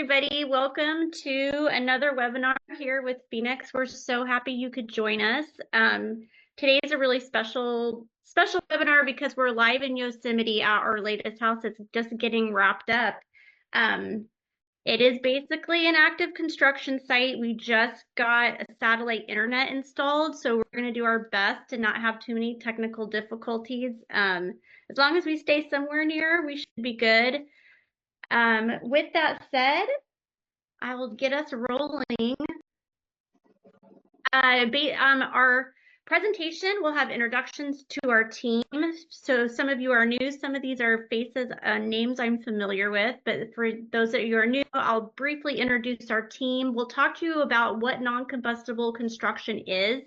Everybody, welcome to another webinar here with PHNX. We're so happy you could join us. Today is a really special webinar because we're live in Yosemite at our latest house. It's just getting wrapped up. It is basically an active construction site. We just got a satellite internet installed, so we're going to do our best to not have too many technical difficulties. As long as we stay somewhere near, we should be good. With that said, I will get us rolling. Our presentation will have introductions to our team. So some of you are new, some of these are faces, names I'm familiar with, but for those of you who are new, I'll briefly introduce our team. We'll talk to you about what non-combustible construction is.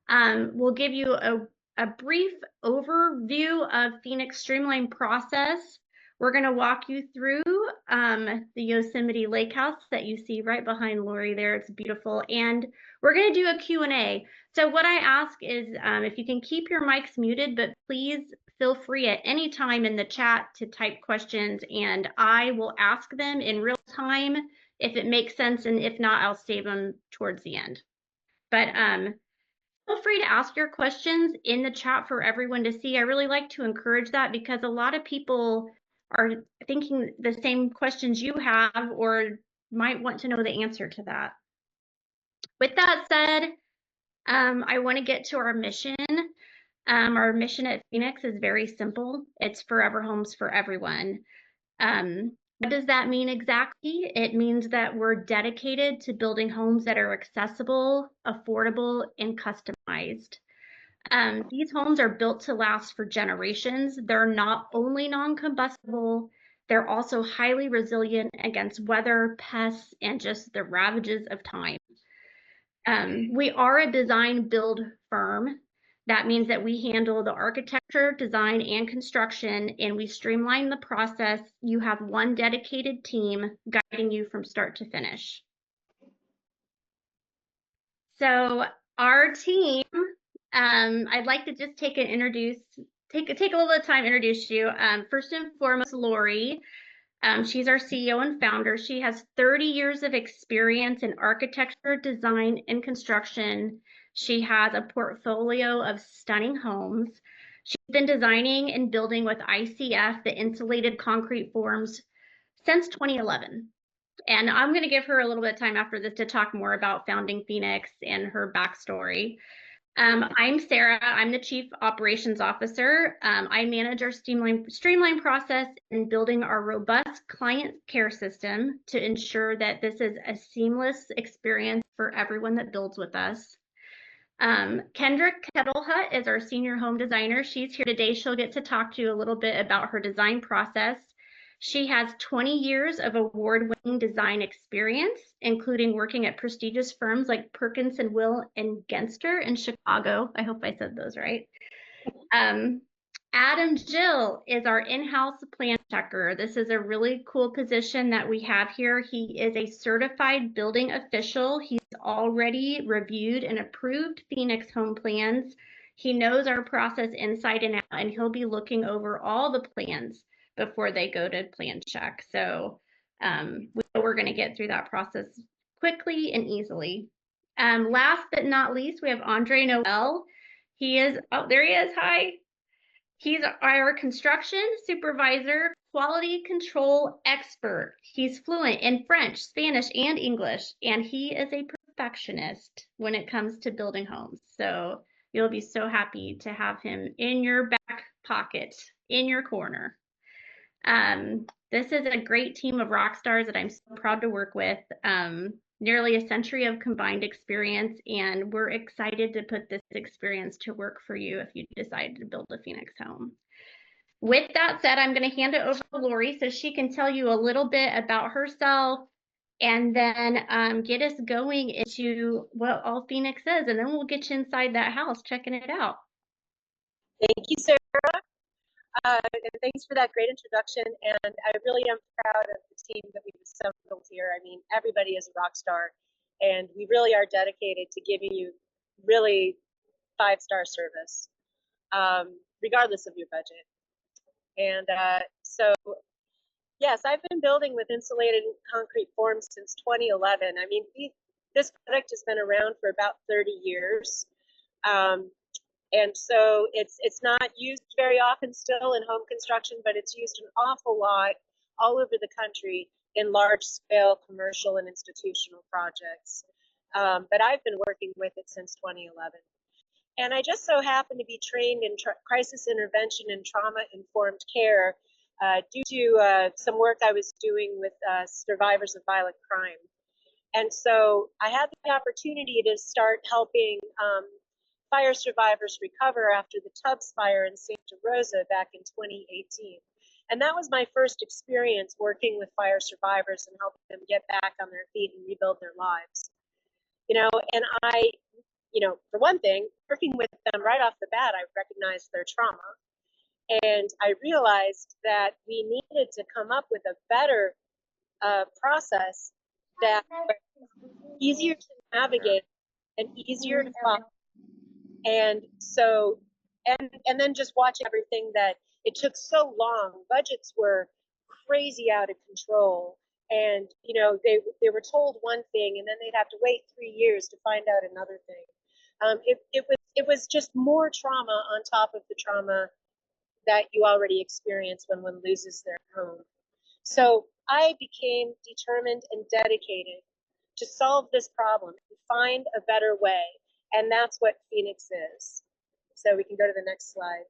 We'll give you a brief overview of PHNX Streamline process. We're going to walk you through the Yosemite Lake House that you see right behind Lori there. It's beautiful. And we're going to do a Q&A. So what I ask is if you can keep your mics muted, but please feel free at any time in the chat to type questions, and I will ask them in real time if it makes sense, and if not, I'll save them towards the end. But feel free to ask your questions in the chat for everyone to see. I really like to encourage that because a lot of people are thinking the same questions you have or might want to know the answer to that. With that said, I want to get to our mission. Our mission at PHNX is very simple. It's forever homes for everyone. What does that mean exactly? It means that we're dedicated to building homes that are accessible, affordable, and customized. These homes are built to last for generations. They're not only non-combustible, they're also highly resilient against weather, pests, and just the ravages of time. We are a design build firm. That means that we handle the architecture, design, and construction, and we streamline the process. You have one dedicated team guiding you from start to finish. So our team, I'd like to just take a little bit of time to introduce you. First and foremost, Lori. She's our CEO and founder. She has 30 years of experience in architecture, design, and construction. She has a portfolio of stunning homes. She's been designing and building with ICF, the insulated concrete forms, since 2011. And I'm going to give her a little bit of time after this to talk more about founding PHNX and her backstory. I'm Sarah. I'm the Chief Operations Officer. I manage our streamline process in building our robust client care system to ensure that this is a seamless experience for everyone that builds with us. Kendrick Kettlehut is our senior home designer. She's here today. She'll get to talk to you a little bit about her design process. She has 20 years of award-winning design experience, including working at prestigious firms like Perkins and Will and Genster in Chicago. I hope I said those right. Adam Gill is our in-house plan checker. This is a really cool position that we have here. He is a certified building official. He's already reviewed and approved PHNX home plans. He knows our process inside and out, and he'll be looking over all the plans before they go to plan check. So we're going to get through that process quickly and easily. Last but not least, we have Andre Noel. He is, oh, there he is. Hi. He's our construction supervisor, quality control expert. He's fluent in French, Spanish, and English, and he is a perfectionist when it comes to building homes. So you'll be so happy to have him in your back pocket, in your corner. This is a great team of rock stars that I'm so proud to work with. Nearly a century of combined experience, and we're excited to put this experience to work for you if you decide to build a PHNX home. With that said, I'm going to hand it over to Lori so she can tell you a little bit about herself and then get us going into what all PHNX is, and then we'll get you inside that house checking it out. Thank you, Sarah. And thanks for that great introduction. And I really am proud of the team that we've assembled here. I mean, everybody is a rock star, and we really are dedicated to giving you really 5-star service, regardless of your budget. And so Yes, I've been building with insulated concrete forms since 2011. I mean, this product has been around for about 30 years. Um, and so it's not used very often still in home construction, but it's used an awful lot all over the country in large scale commercial and institutional projects. But I've been working with it since 2011. And I just so happen to be trained in crisis intervention and trauma informed care due to some work I was doing with survivors of violent crime. And so I had the opportunity to start helping fire survivors recover after the Tubbs fire in Santa Rosa back in 2018. And that was my first experience working with fire survivors and helping them get back on their feet and rebuild their lives. And for one thing, working with them right off the bat, I recognized their trauma. And I realized that we needed to come up with a better process that was easier to navigate and easier to follow. And so, and then just watching everything that it took so long. Budgets were crazy out of control. And, they were told one thing and then they'd have to wait 3 years to find out another thing. It was just more trauma on top of the trauma that you already experience when one loses their home. So I became determined and dedicated to solve this problem and find a better way. And that's what PHNX is. So we can go to the next slide.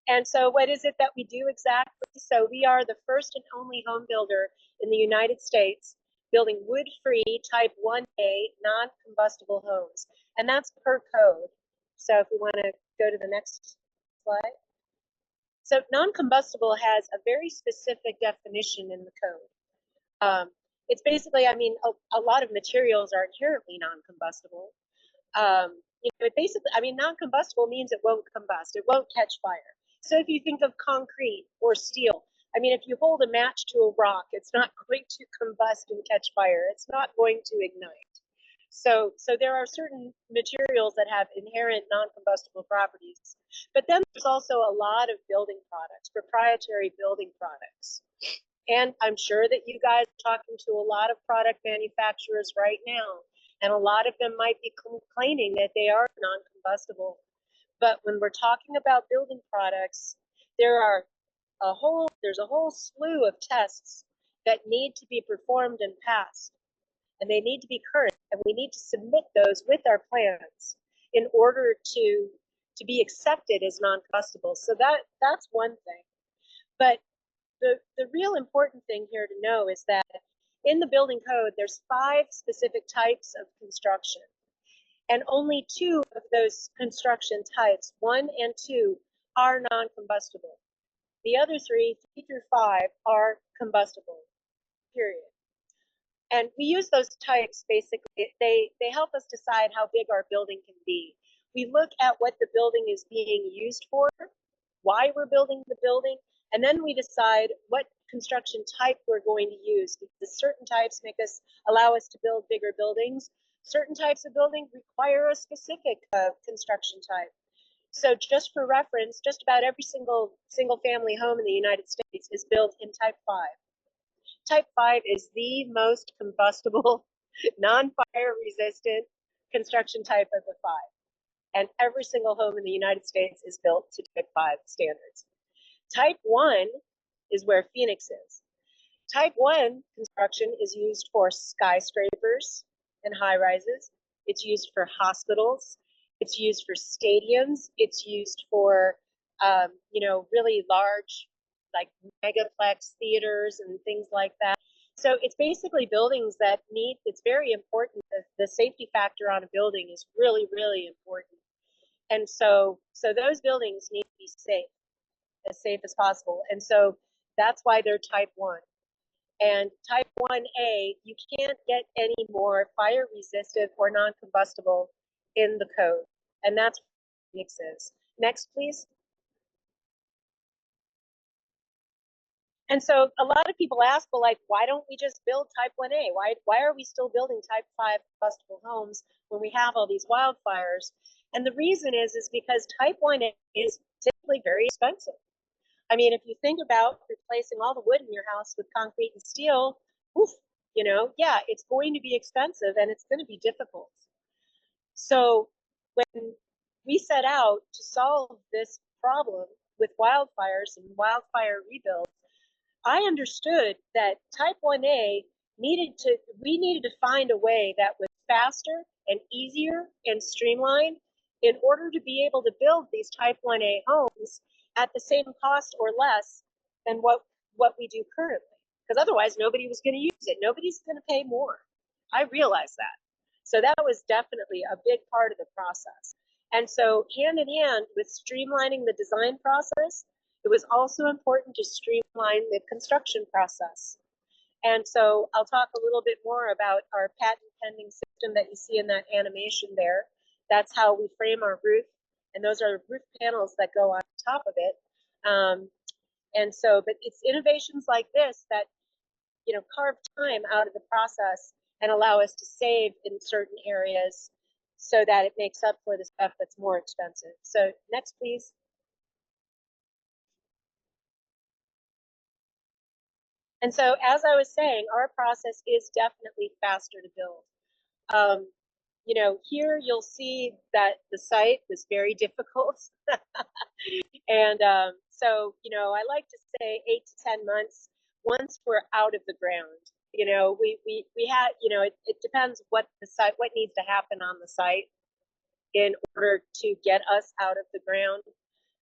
And so what is it that we do exactly? So we are the first and only home builder in the United States building wood-free type 1A non-combustible homes. And that's per code. So if we want to go to the next slide. So non-combustible has a very specific definition in the code. It's basically, a lot of materials are inherently non-combustible. Non-combustible means it won't combust, it won't catch fire. So if you think of concrete or steel, if you hold a match to a rock, it's not going to combust and catch fire. It's not going to ignite. So there are certain materials that have inherent non-combustible properties. But then there's also a lot of building products, proprietary building products. And I'm sure that you guys are talking to a lot of product manufacturers right now, and a lot of them might be claiming that they are non-combustible. But when we're talking about building products, there's a whole slew of tests that need to be performed and passed. And they need to be current, and we need to submit those with our plans in order to be accepted as non-combustible. So that's one thing. But the real important thing here to know is that in the building code, there's 5 specific types of construction. And only 2 of those construction types, 1 and 2, are non-combustible. The other 3 through 5, are combustible, period. And we use those types basically, they help us decide how big our building can be. We look at what the building is being used for, why we're building the building, and then we decide what construction type we're going to use, because certain types allow us to build bigger buildings. Certain types of building require a specific construction type. So just for reference, just about every single family home in the United States is built in type 5. Type 5 is the most combustible, non-fire resistant construction type of the 5. And every single home in the United States is built to type 5 standards. Type 1 is where PHNX is. Type 1 construction is used for skyscrapers and high rises. It's used for hospitals. It's used for stadiums. It's used for, really large, like megaplex theaters and things like that. So it's basically buildings that it's very important. The safety factor on a building is really, really important. And so those buildings need to be as safe as possible. And so that's why they're type 1. And type 1A, you can't get any more fire resistant or non-combustible in the code. And that's what PHNX is. Next, please. And so a lot of people ask, well, why don't we just build type 1A? Why are we still building type 5 combustible homes when we have all these wildfires? And the reason is because type 1A is frankly very expensive. I mean, if you think about replacing all the wood in your house with concrete and steel, oof, yeah, it's going to be expensive and it's going to be difficult. So when we set out to solve this problem with wildfires and wildfire rebuilds, I understood that type 1A we needed to find a way that was faster and easier and streamlined in order to be able to build these type 1A homes at the same cost or less than what we do currently. Because otherwise nobody was going to use it. Nobody's going to pay more. I realized that. So that was definitely a big part of the process. And so hand in hand with streamlining the design process, it was also important to streamline the construction process. And so I'll talk a little bit more about our patent pending system that you see in that animation there. That's how we frame our roof. And those are roof panels that go on top of it. But it's innovations like this that, carve time out of the process and allow us to save in certain areas so that it makes up for the stuff that's more expensive. So next, please. And so, as I was saying, our process is definitely faster to build. Here you'll see that the site was very difficult. And I like to say 8 to 10 months once we're out of the ground. We had, it depends what needs to happen on the site in order to get us out of the ground.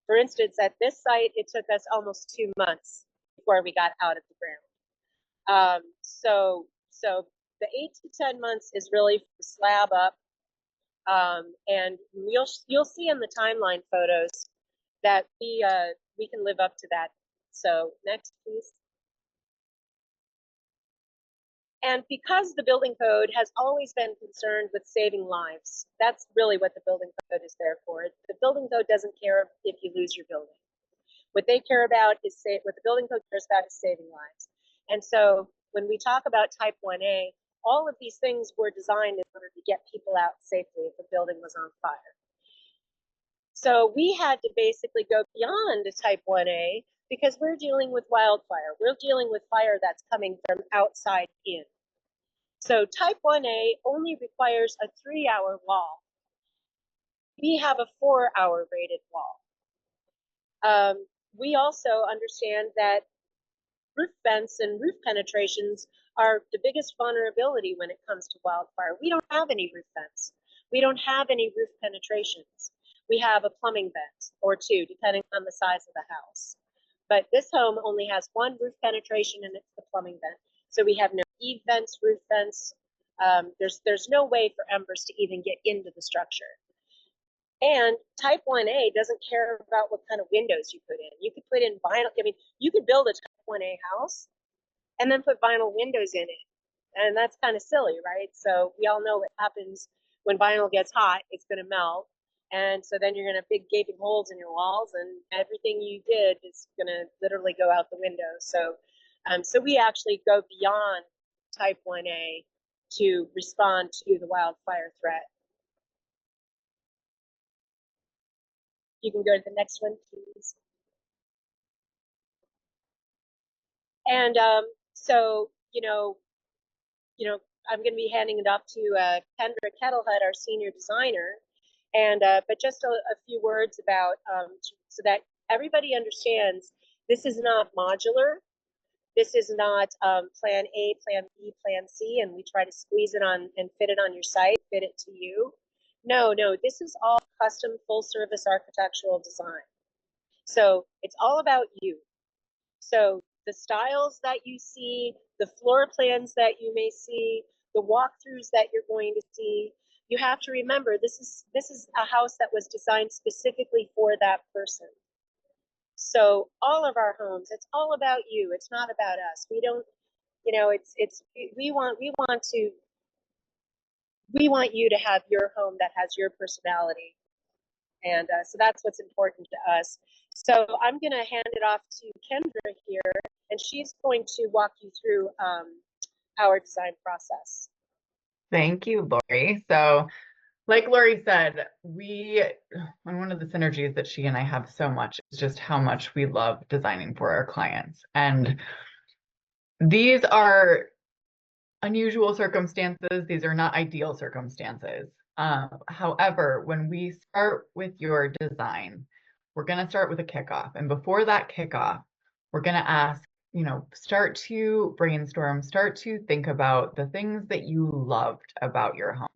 For instance, at this site, it took us almost 2 months before we got out of the ground. So the 8 to 10 months is really from slab up. And you'll see in the timeline photos that we can live up to that. So next, please. And because the building code has always been concerned with saving lives, that's really what the building code is there for. The building code doesn't care if you lose your building. What they care about is what the building code cares about is saving lives. And so when we talk about type 1A, all of these things were designed in order to get people out safely if the building was on fire. So we had to basically go beyond type 1A because we're dealing with wildfire. We're dealing with fire that's coming from outside in. So type 1A only requires a 3-hour wall. We have a 4-hour rated wall. We also understand that roof vents and roof penetrations are the biggest vulnerability when it comes to wildfire. We don't have any roof vents. We don't have any roof penetrations. We have a plumbing vent or two, depending on the size of the house. But this home only has one roof penetration, and it's the plumbing vent. So we have no eave vents, roof vents. There's no way for embers to even get into the structure. And type 1A doesn't care about what kind of windows you put in. You could put in vinyl. I mean, you could build a type 1A house and then put vinyl windows in it. And that's kind of silly, right? So we all know what happens when vinyl gets hot, it's going to melt. And so then you're going to have big gaping holes in your walls, and everything you did is going to literally go out the window. So we actually go beyond type 1A to respond to the wildfire threat. You can go to the next one, please. And I'm going to be handing it off to Kendra Kettlehut, our senior designer. And but just a few words about so that everybody understands, this is not modular. This is not plan A, plan B, plan C, and we try to squeeze it on and fit it on your site, fit it to you. No, this is all custom full service architectural design. So it's all about you. So the styles that you see, the floor plans that you may see, the walkthroughs that you're going to see, you have to remember this is a house that was designed specifically for that person. So all of our homes, it's all about you. It's not about us. We don't, we want you to have your home that has your personality. And so that's what's important to us. So I'm going to hand it off to Kendra here, and she's going to walk you through our design process. Thank you, Lori. So Like Lori said, and one of the synergies that she and I have so much is just how much we love designing for our clients. And these are unusual circumstances. These are not ideal circumstances. However, when we start with your design, we're going to start with a kickoff. And before that kickoff, we're going to ask, start to brainstorm, start to think about the things that you loved about your home.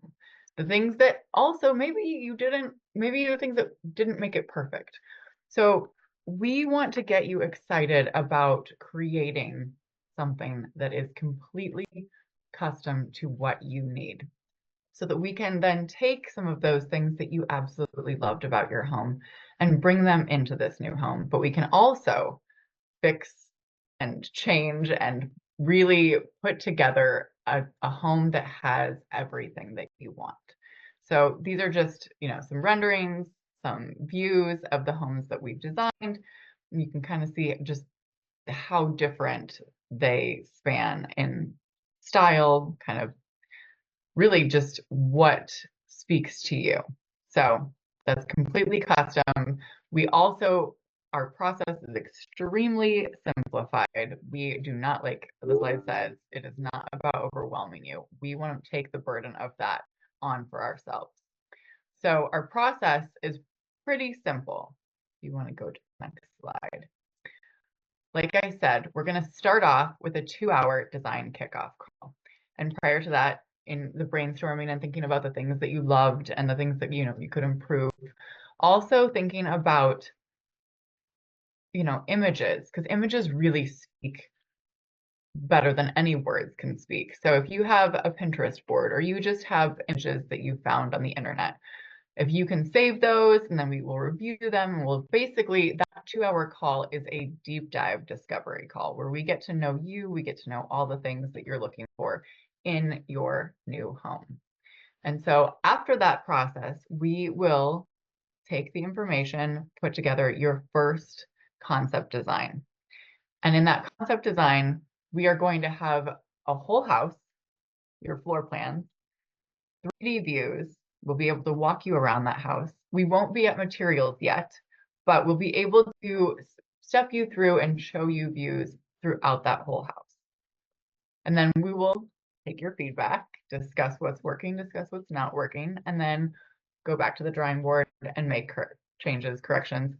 The things that also maybe the things that didn't make it perfect. So we want to get you excited about creating something that is completely custom to what you need, so that we can then take some of those things that you absolutely loved about your home and bring them into this new home. But we can also fix and change and really put together a home that has everything that you want. So these are just, some renderings, some views of the homes that we've designed. You can kind of see just how different they span in style, kind of really just what speaks to you. So that's completely custom. Our process is extremely simplified. We do not, like the slide says, it is not about overwhelming you. We want to take the burden of that on for ourselves. So our process is pretty simple. If you want to go to the next slide. Like I said, we're going to start off with a 2-hour design kickoff call. And prior to that, in the brainstorming and thinking about the things that you loved and the things that you could improve, also thinking about images, because images really speak better than any words can speak. So if you have a Pinterest board or you just have images that you found on the internet, if you can save those, and then we will review them, and that 2-hour call is a deep dive discovery call where we get to know you, we get to know all the things that you're looking for in your new home. And so after that process, we will take the information, put together your first concept design. And in that concept design, we are going to have a whole house, your floor plans, 3D views. We'll be able to walk you around that house. We won't be at materials yet, but we'll be able to step you through and show you views throughout that whole house. And then we will take your feedback, discuss what's working, discuss what's not working, and then go back to the drawing board and make changes, corrections,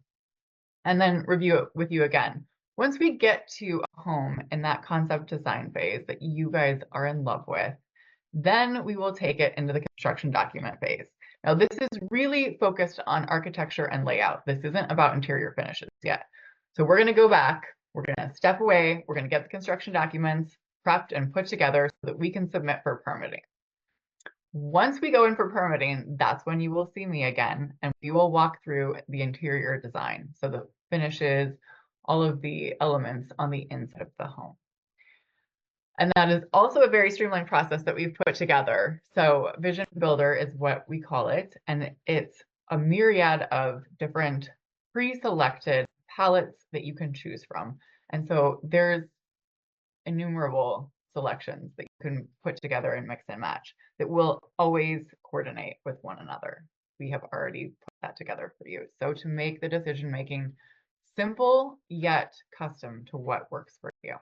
and then review it with you again. Once we get to a home in that concept design phase that you guys are in love with, then we will take it into the construction document phase. Now, this is really focused on architecture and layout. This isn't about interior finishes yet. So we're going to go back, we're going to step away, we're going to get the construction documents prepped and put together so that we can submit for permitting. Once we go in for permitting, that's when you will see me again, and we will walk through the interior design. So the finishes, all of the elements on the inside of the home. And that is also a very streamlined process that we've put together. So Vision Builder is what we call it, and it's a myriad of different pre-selected palettes that you can choose from. And so there's innumerable selections that you can put together and mix and match that will always coordinate with one another. We have already put that together for you. So to make the decision making simple yet custom to what works for you.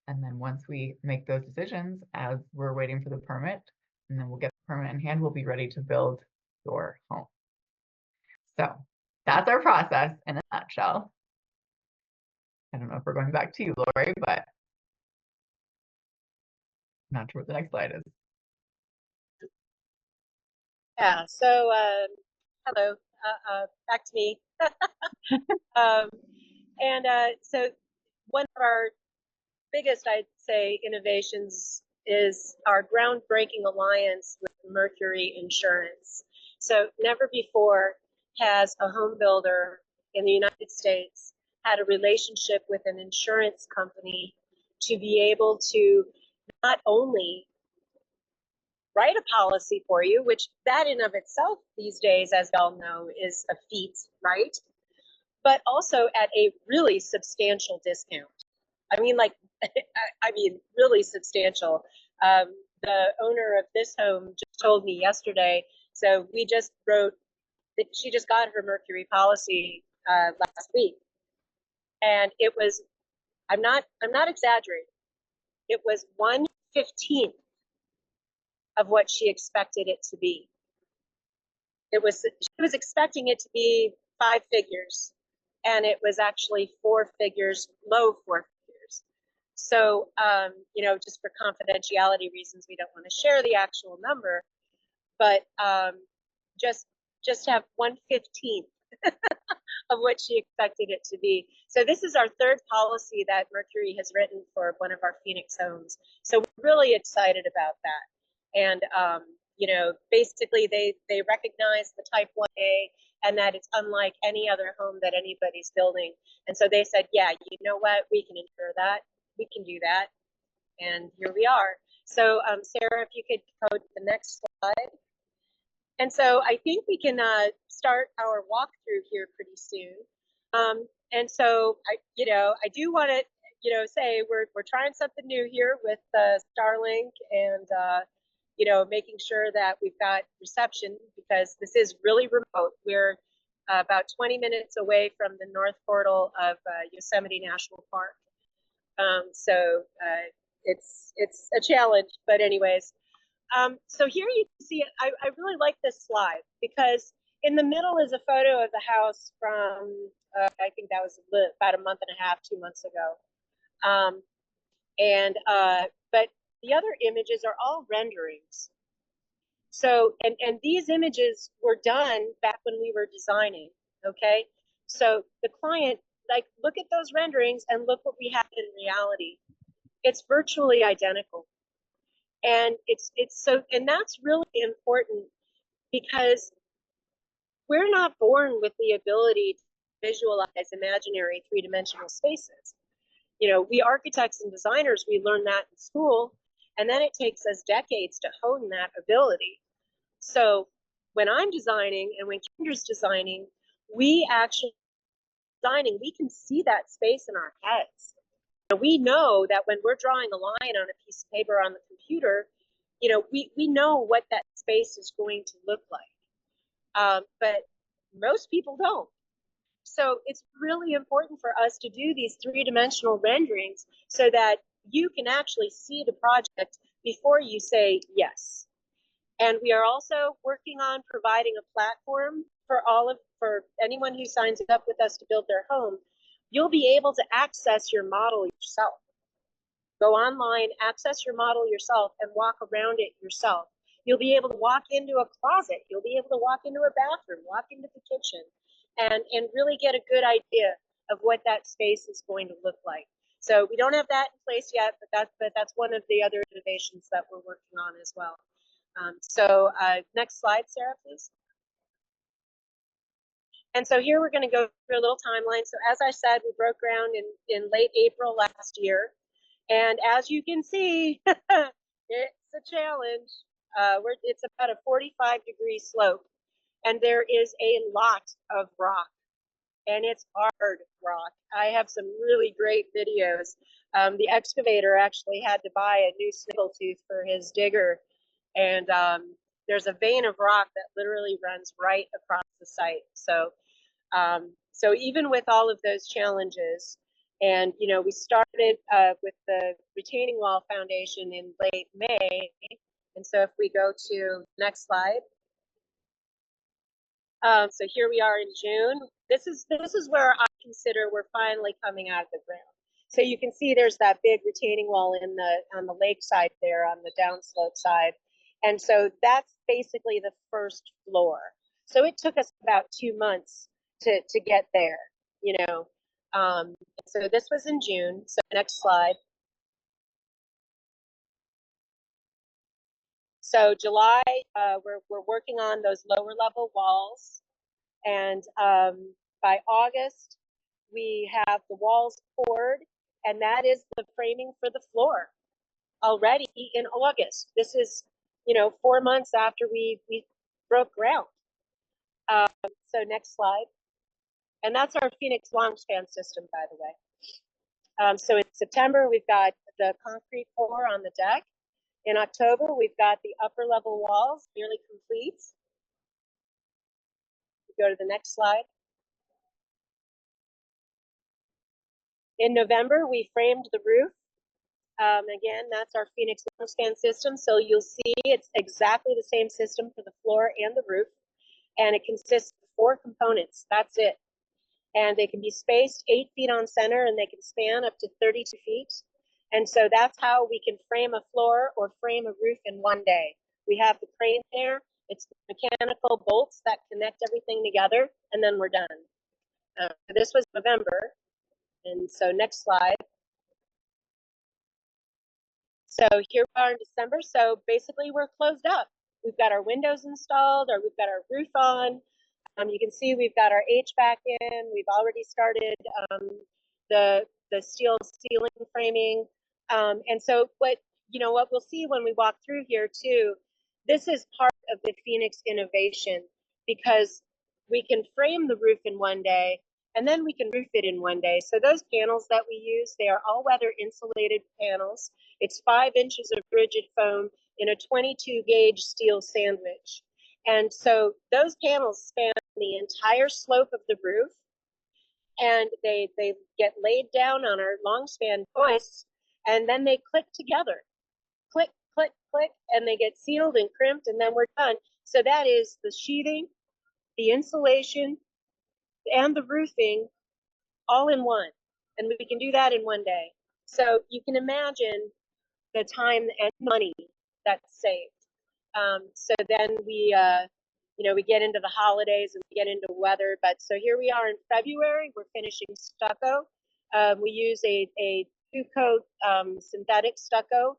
And then once we make those decisions, as we're waiting for the permit, and then we'll get the permit in hand, we'll be ready to build your home. So that's our process in a nutshell. I don't know if we're going back to you, Lori, but I'm not sure what the next slide is. Yeah, so hello, back to me. So one of our biggest, I'd say, innovations is our groundbreaking alliance with Mercury Insurance. So never before has a home builder in the United States had a relationship with an insurance company to be able to not only write a policy for you, which that in of itself these days, as we all know, is a feat, right? But also at a really substantial discount. I mean, really substantial. the owner of this home just told me yesterday. So we just wrote that she just got her mercury policy last week, and it was, I'm not exaggerating, it was 1/15 of what she expected it to be. She was expecting it to be 5 figures, and it was actually 4 figures, low 4 figures. So, you know, just for confidentiality reasons, we don't want to share the actual number, but just have 1/15 of what she expected it to be. So this is our third policy that Mercury has written for one of our Phoenix homes. So we're really excited about that. And you know, basically they recognize the type 1A and that it's unlike any other home that anybody's building. And so they said, yeah, you know what, we can ensure that, we can do that. And here we are. So Sarah, if you could go to the next slide. And so I think we can start our walkthrough here pretty soon. And so I do want to, say we're trying something new here with Starlink and, making sure that we've got reception because this is really remote. We're about 20 minutes away from the north portal of Yosemite National Park. So it's a challenge, but anyways. So here you can see, I really like this slide because in the middle is a photo of the house from, I think that was about a month and a half, 2 months ago. But the other images are all renderings. So, and these images were done back when we were designing, okay? So the client, like, look at those renderings and look what we have in reality. It's virtually identical. And and that's really important because we're not born with the ability to visualize imaginary 3-dimensional spaces. We architects and designers, we learn that in school, and then it takes us decades to hone that ability. So when I'm designing and when Kendra's designing, we can see that space in our heads. We know that when we're drawing a line on a piece of paper on the computer, we know what that space is going to look like. But most people don't. So it's really important for us to do these 3-dimensional renderings so that you can actually see the project before you say yes. And we are also working on providing a platform for anyone who signs up with us to build their home. You'll be able to access your model yourself. Go online, access your model yourself, and walk around it yourself. You'll be able to walk into a closet. You'll be able to walk into a bathroom, walk into the kitchen, and really get a good idea of what that space is going to look like. So we don't have that in place yet, but that's one of the other innovations that we're working on as well. Next slide, Sarah, please. And so here we're going to go through a little timeline. So as I said, we broke ground in late April last year. And as you can see, it's a challenge. It's about a 45-degree slope. And there is a lot of rock. And it's hard rock. I have some really great videos. The excavator actually had to buy a new sniggle tooth for his digger. And there's a vein of rock that literally runs right across the site. So even with all of those challenges, and we started with the retaining wall foundation in late May. And so if we go to next slide. So here we are in June. This is where I consider we're finally coming out of the ground. So you can see there's that big retaining wall on the lake side there, on the downslope side. And so that's basically the first floor. So it took us about 2 months to get there, So this was in June. So next slide. So July, we're working on those lower level walls. And by August, we have the walls poured, and that is the framing for the floor already in August. This is, 4 months after we broke ground. So next slide. And that's our Phoenix long span system, by the way. So in September, we've got the concrete pour on the deck. In October, we've got the upper level walls nearly complete. Go to the next slide. In November, we framed the roof. Again, that's our PHNX long span system. So you'll see it's exactly the same system for the floor and the roof. And it consists of 4 components. That's it. And they can be spaced 8 feet on center, and they can span up to 32 feet. And so that's how we can frame a floor or frame a roof in one day. We have the crane there. It's mechanical bolts that connect everything together, and then we're done. This was November. And so next slide. So here we are in December. So basically we're closed up. We've got our windows installed, or we've got our roof on. You can see we've got our HVAC in. We've already started the steel ceiling framing. And so what we'll see when we walk through here too, this is part of the PHNX innovation, because we can frame the roof in one day, and then we can roof it in one day. So those panels that we use, they are all weather insulated panels. It's 5 inches of rigid foam in a 22 gauge steel sandwich. And so those panels span the entire slope of the roof, and they get laid down on our long span joists, and then they click together. Click, click, click, and they get sealed and crimped, and then we're done. So that is the sheathing, the insulation, and the roofing all in one. And we can do that in one day. So you can imagine the time and money that's saved. So then we get into the holidays and we get into weather. But so here we are in February, we're finishing stucco. We use a 2-coat synthetic stucco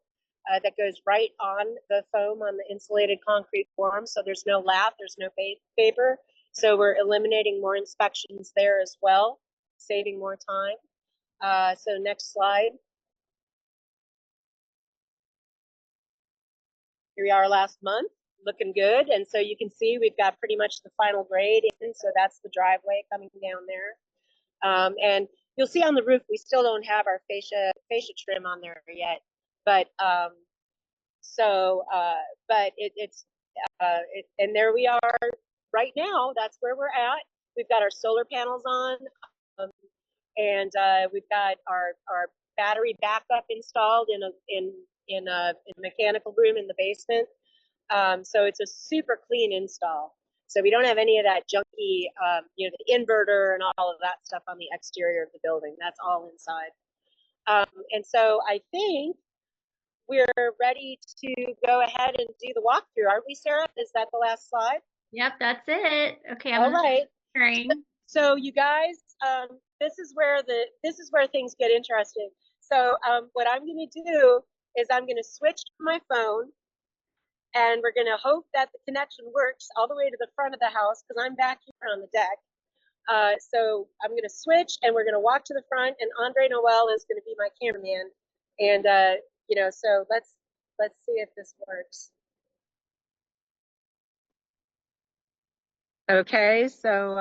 that goes right on the foam on the insulated concrete form. So there's no lath, there's no paper. So we're eliminating more inspections there as well, saving more time. So next slide. Here we are last month, looking good. And so you can see we've got pretty much the final grade in. So that's the driveway coming down there. And you'll see on the roof, we still don't have our fascia trim on there yet. But and there we are right now. That's where we're at. We've got our solar panels on, and we've got our battery backup installed in a mechanical room in the basement. So it's a super clean install. So we don't have any of that junky, the inverter and all of that stuff on the exterior of the building. That's all inside. And so I think we're ready to go ahead and do the walkthrough, aren't we, Sarah? Is that the last slide? Yep, that's it. Okay, all right. So you guys, this is where things get interesting. So what I'm going to do is I'm going to switch to my phone, and we're going to hope that the connection works all the way to the front of the house, because I'm back here on the deck. So I'm going to switch, and we're going to walk to the front, and Andre Noel is going to be my cameraman. And so let's see if this works. Okay, so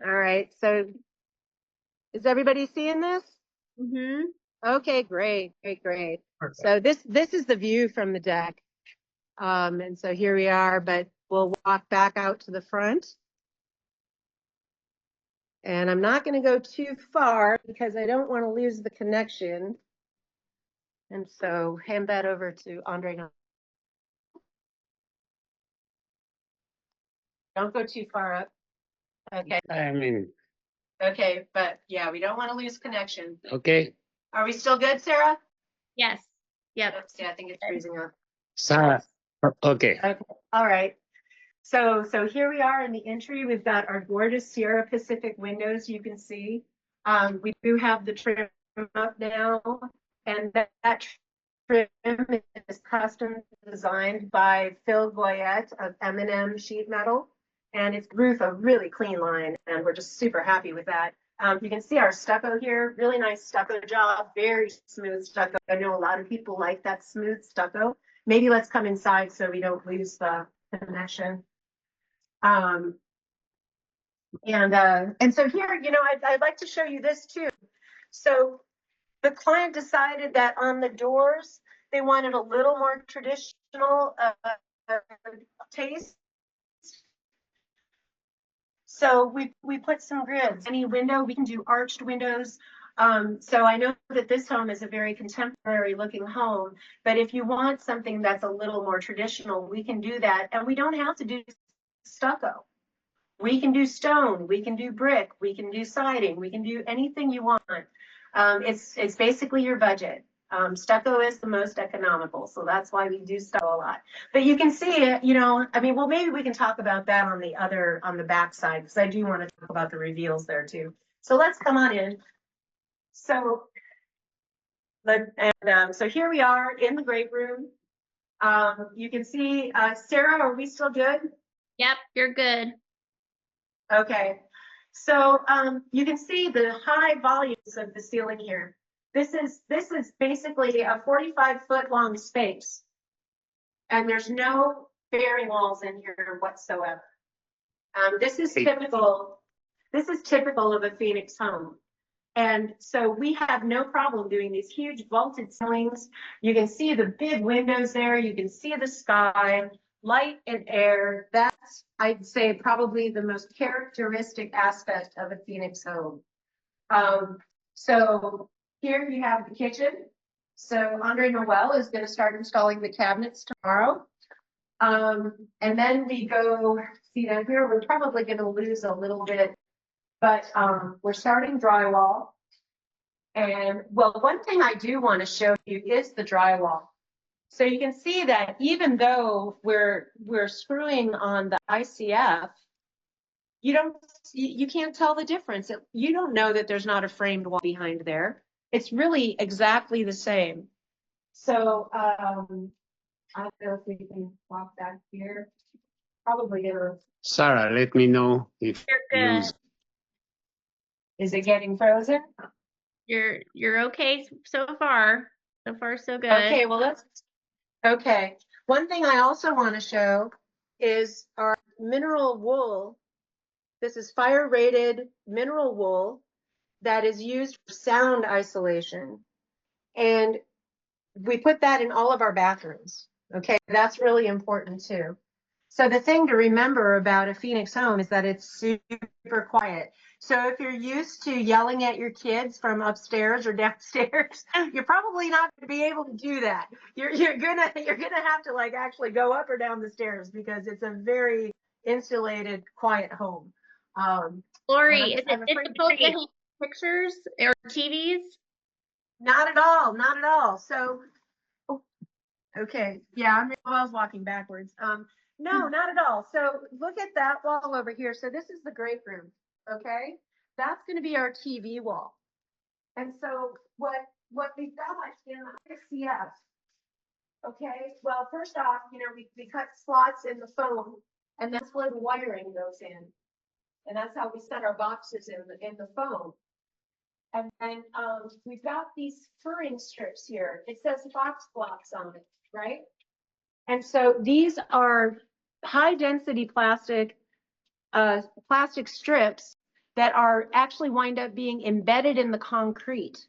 all right. So is everybody seeing this? Mm-hmm. Okay, great. Perfect. So this is the view from the deck. And so here we are, but we'll walk back out to the front. And I'm not going to go too far because I don't want to lose the connection. And so hand that over to Andre. Don't go too far up. Okay. Okay, but yeah, we don't want to lose connection. Okay. Are we still good, Sarah? Yes. Yep. Yeah, I think it's freezing up. Sarah. Okay. Okay. All right. So here we are in the entry. We've got our gorgeous Sierra Pacific windows. You can see we do have the trim up now, and that trim is custom designed by Phil Goyette of M&M Sheet Metal, and it's roof a really clean line, and we're just super happy with that. You can see our stucco here, really nice stucco job, very smooth stucco. I know a lot of people like that smooth stucco. Maybe let's come inside so we don't lose the connection. And so here, I'd like to show you this too. So the client decided that on the doors, they wanted a little more traditional taste. So we put some grids. Any window, we can do arched windows. So I know that this home is a very contemporary looking home, but if you want something that's a little more traditional, we can do that. And we don't have to do stucco. We can do stone, we can do brick, we can do siding, we can do anything you want. It's basically your budget. Stucco is the most economical, so that's why we do stucco a lot. But you can see it, you know, I mean, well, maybe we can talk about that on the back side, because I do want to talk about the reveals there too. So let's come on in. So, so here we are in the great room. You can see, Sarah, are we still good? Yep, you're good. Okay, so you can see the high volumes of the ceiling here. This is basically a 45-foot long space, and there's no bearing walls in here whatsoever. This is typical of a Phoenix home. And so we have no problem doing these huge vaulted ceilings. You can see the big windows there. You can see the sky, light and air. That's, I'd say, probably the most characteristic aspect of a Phoenix home. So here you have the kitchen. So Andre Noel is going to start installing the cabinets tomorrow. And then we go, see down here, we're probably going to lose a little bit, but we're starting drywall. And well, one thing I do want to show you is the drywall. So you can see that even though we're screwing on the ICF, you can't tell the difference. You don't know that there's not a framed wall behind there. It's really exactly the same. So I don't know if we can walk back here. Probably gonna. Sarah, let me know if You're good. lose. Is it getting frozen? You're okay so far. So far, so good. Okay, well let's. Okay, one thing I also want to show is our mineral wool. This is fire rated mineral wool that is used for sound isolation. And we put that in all of our bathrooms. Okay, that's really important too. So the thing to remember about a Phoenix home is that it's super quiet. So if you're used to yelling at your kids from upstairs or downstairs, you're probably not going to be able to do that. You're gonna have to like actually go up or down the stairs because it's a very insulated, quiet home. Lori, is it difficult to hang pictures or TVs? Not at all, not at all. So, okay, yeah, I was walking backwards. No, not at all. So look at that wall over here. So this is the great room, okay? That's going to be our TV wall. And so what we've got in the ICF, okay? Well, first off, you know, we cut slots in the foam, and that's where the wiring goes in. And that's how we set our boxes in the foam. And then we've got these furring strips here. It says box blocks on it, right? And so these are high density plastic strips that are actually wind up being embedded in the concrete.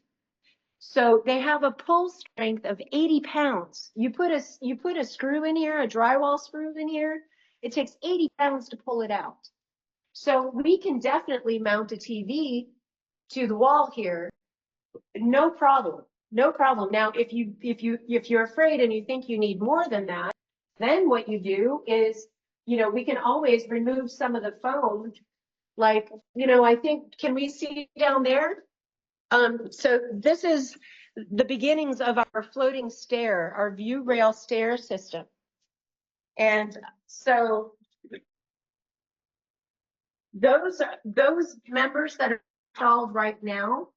So they have a pull strength of 80 pounds. You put a screw in here, a drywall screw in here, it takes 80 pounds to pull it out. So we can definitely mount a TV to the wall here, no problem, no problem. Now, if you're afraid and you think you need more than that, then what you do is, you know, we can always remove some of the foam. Like, you know, I think, can we see down there? So this is the beginnings of our floating stair, our view rail stair system. And so those members that are installed right now,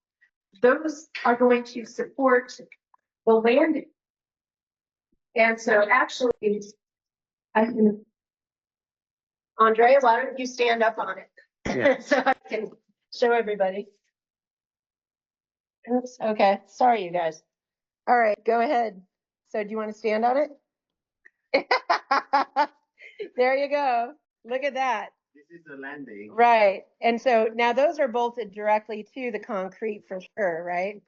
those are going to support the landing. And so actually, I can, Andrea, why don't you stand up on it? Yeah. So I can show everybody. Oops, okay, sorry you guys. All right, go ahead. So do you want to stand on it? There you go. Look at that. This is the landing. Right. And so now those are bolted directly to the concrete for sure, right?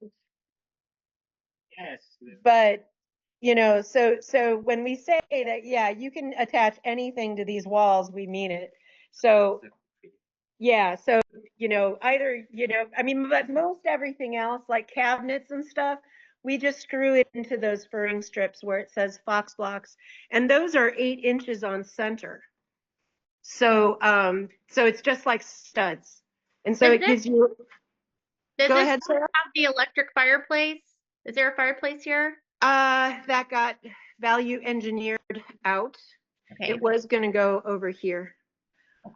Yes. But, you know, so when we say that, yeah, you can attach anything to these walls, we mean it. So, yeah, so, you know, either, you know, I mean, but most everything else, like cabinets and stuff, we just screw it into those furring strips where it says Fox blocks, and those are 8 inches on center. So, so it's just like studs. And so it gives you, Does go this ahead, Sarah. have the electric fireplace? Is there a fireplace here? That got value engineered out. Okay. It was going to go over here.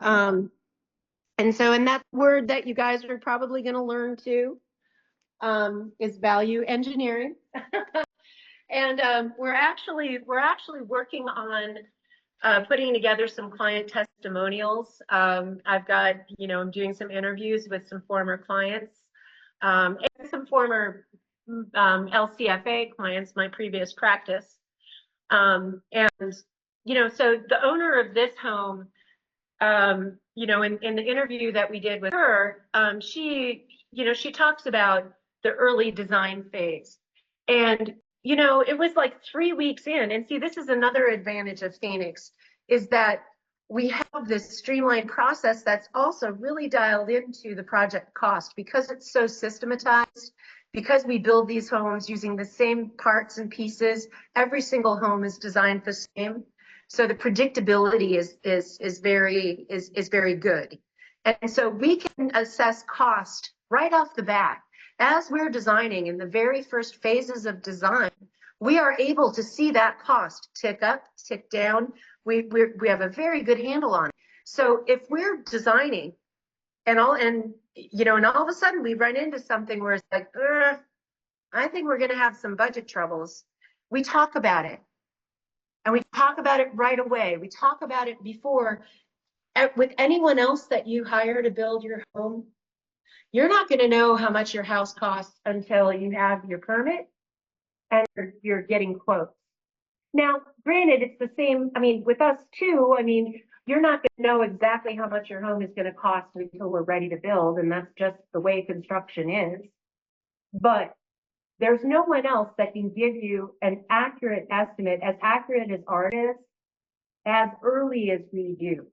And so, and that word that you guys are probably going to learn too, is value engineering. And we're actually working on putting together some client testimonials. I've got, you know, I'm doing some interviews with some former clients and some former LCFA clients, my previous practice. And, you know, so the owner of this home, you know, in the interview that we did with her, she, you know, she talks about the early design phase. And, you know, it was like 3 weeks in. And see, this is another advantage of Phoenix, is that we have this streamlined process that's also really dialed into the project cost because it's so systematized, because we build these homes using the same parts and pieces. Every single home is designed the same. So the predictability is very good. And so we can assess cost right off the bat. As we're designing in the very first phases of design, we are able to see that cost tick up, tick down. We have a very good handle on it. So if we're designing and all of a sudden we run into something where it's like, I think we're going to have some budget troubles. We talk about it. And we talk about it right away. We talk about it before. With anyone else that you hire to build your home, you're not going to know how much your house costs until you have your permit and you're getting quotes. Now, granted, it's the same. I mean, with us too, I mean, you're not going to know exactly how much your home is going to cost until we're ready to build. And that's just the way construction is. But there's no one else that can give you an accurate estimate, as accurate as ours is, as early as we do.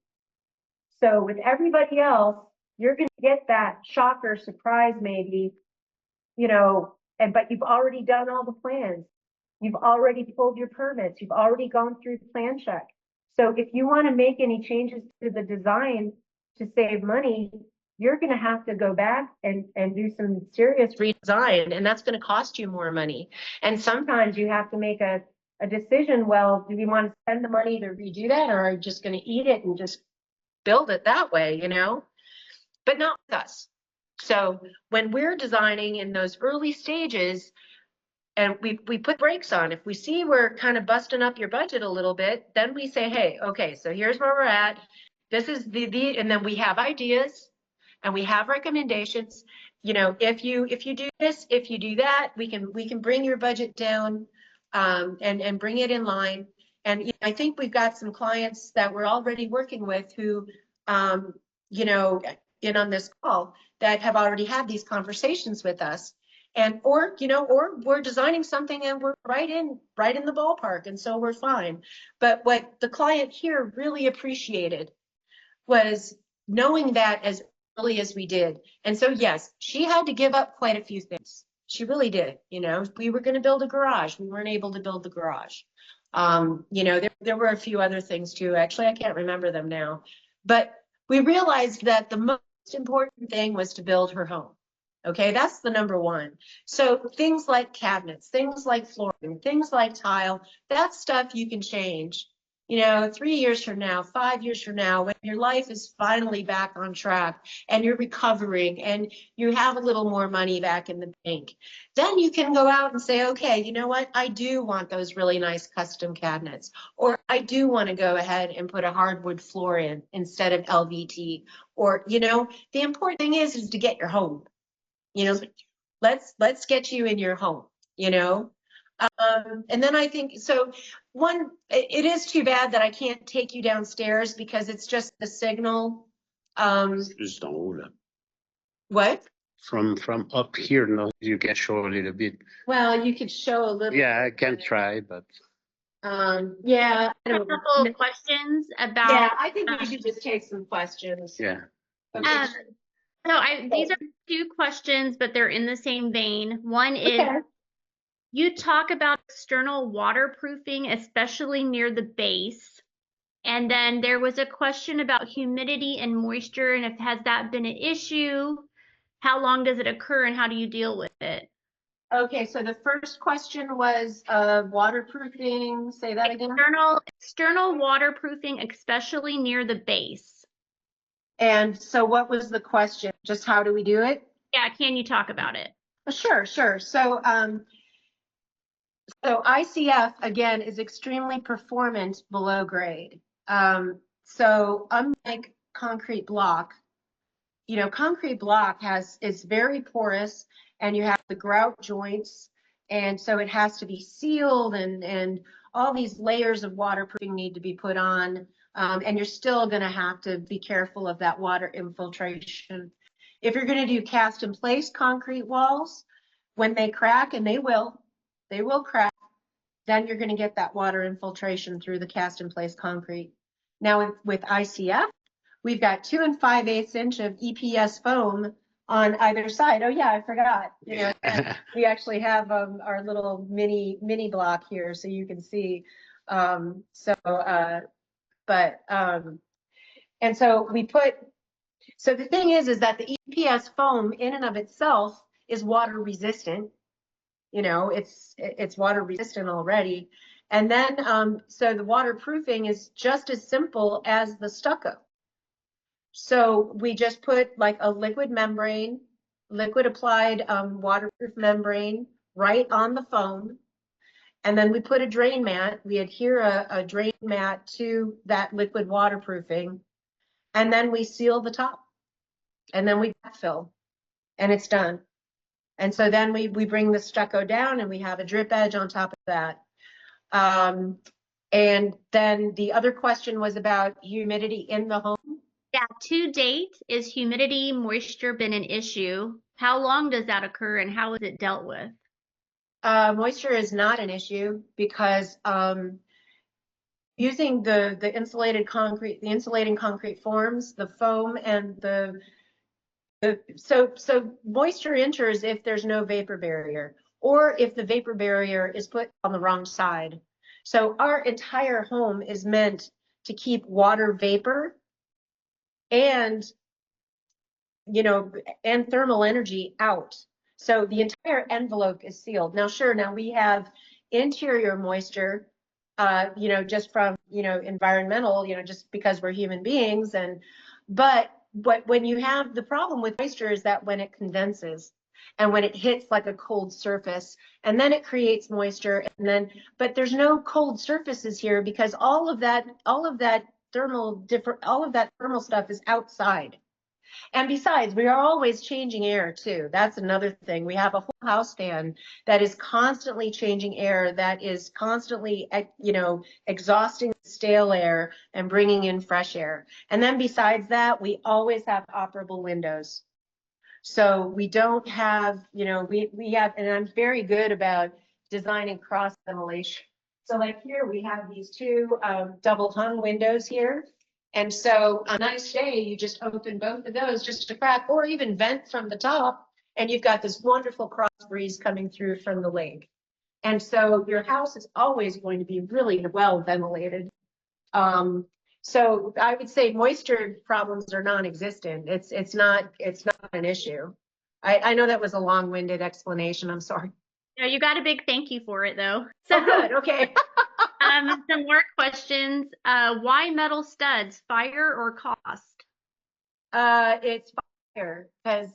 So with everybody else, you're going to get that shock or surprise maybe, you know, but you've already done all the plans. You've already pulled your permits. You've already gone through plan check. So if you want to make any changes to the design to save money, you're going to have to go back and do some serious redesign, and that's going to cost you more money. And sometimes you have to make a decision. Well, do we want to spend the money to redo that, or are we just going to eat it and just build it that way, you know? But not with us. So when we're designing in those early stages, and we put brakes on, if we see we're kind of busting up your budget a little bit, then we say, hey, okay, so here's where we're at. This is and then we have ideas and we have recommendations. You know, if you do this, if you do that, we can bring your budget down and bring it in line. And you know, I think we've got some clients that we're already working with who, you know, in on this call that have already had these conversations with us. And or we're designing something and we're right in the ballpark, and so we're fine. But what the client here really appreciated was knowing that as early as we did. And so yes, she had to give up quite a few things. She really did. You know, if we were going to build a garage, we weren't able to build the garage. You know, there were a few other things too. Actually, I can't remember them now. But we realized that the most important thing was to build her home. Okay, that's the number one. So things like cabinets, things like flooring, things like tile, that stuff you can change. You know, 3 years from now, 5 years from now, when your life is finally back on track and you're recovering and you have a little more money back in the bank, then you can go out and say, okay, you know what? I do want those really nice custom cabinets, or I do want to go ahead and put a hardwood floor in instead of LVT. Or, you know, the important thing is to get your home. You know, let's get you in your home, you know. And then I think, so it is too bad that I can't take you downstairs because it's just the signal. Just don't hold up. What? from up here, no, you can show a little bit. Well, you could show a little. Yeah, I can try, but Yeah. I A don't couple know. of questions Yeah, about. I think we should just take some questions. yeah. Okay. These are two questions, but they're in the same vein. One is, Okay. you talk about external waterproofing, especially near the base. And then there was a question about humidity and moisture, and has that been an issue? How long does it occur, and how do you deal with it? Okay, so the first question was waterproofing. Say that again. External waterproofing, especially near the base. And so what was the question? Just how do we do it? Yeah, can you talk about it? Sure. So ICF again is extremely performant below grade. So unlike concrete block, concrete block is very porous, and you have the grout joints, and so it has to be sealed, and all these layers of waterproofing need to be put on, and you're still going to have to be careful of that water infiltration. If you're going to do cast in place concrete walls, when they crack, and they will crack, then you're going to get that water infiltration through the cast in place concrete. Now with ICF, we've got 2 5/8 inch of EPS foam on either side. Oh yeah, I forgot. We actually have our little mini block here, so you can see. And so we put. So the thing is that the EPS foam in and of itself is water resistant. It's water resistant already. And then so the waterproofing is just as simple as the stucco. So we just put like a liquid applied waterproof membrane right on the foam. And then we put a drain mat. We adhere a drain mat to that liquid waterproofing. And then we seal the top. And then we backfill. And it's done. And so then we bring the stucco down, and we have a drip edge on top of that. And then the other question was about humidity in the home. Yeah, to date, is humidity, moisture been an issue? How long does that occur, and how is it dealt with? Moisture is not an issue because using the insulating concrete forms, the foam, and so moisture enters if there's no vapor barrier, or if the vapor barrier is put on the wrong side. So our entire home is meant to keep water vapor and thermal energy out. So the entire envelope is sealed. Now, sure, now we have interior moisture, just from, environmental, just because we're human beings. But when you have the problem with moisture is that when it condenses and when it hits like a cold surface, and then it creates moisture, but there's no cold surfaces here because all of that thermal stuff is outside. And besides, we are always changing air too. That's another thing. We have a whole house fan that is constantly changing air, that is constantly, exhausting stale air and bringing in fresh air. And then besides that, we always have operable windows. So we don't have, we have, and I'm very good about designing cross ventilation. So like here, we have these two double hung windows here. And so on a nice day, you just open both of those just to crack, or even vent from the top, and you've got this wonderful cross breeze coming through from the lake. And so your house is always going to be really well ventilated. So I would say moisture problems are non-existent. It's not an issue. I know that was a long-winded explanation. I'm sorry. No, you got a big thank you for it though. So Oh, good. Okay. some more questions. Why metal studs? Fire or cost? It's fire because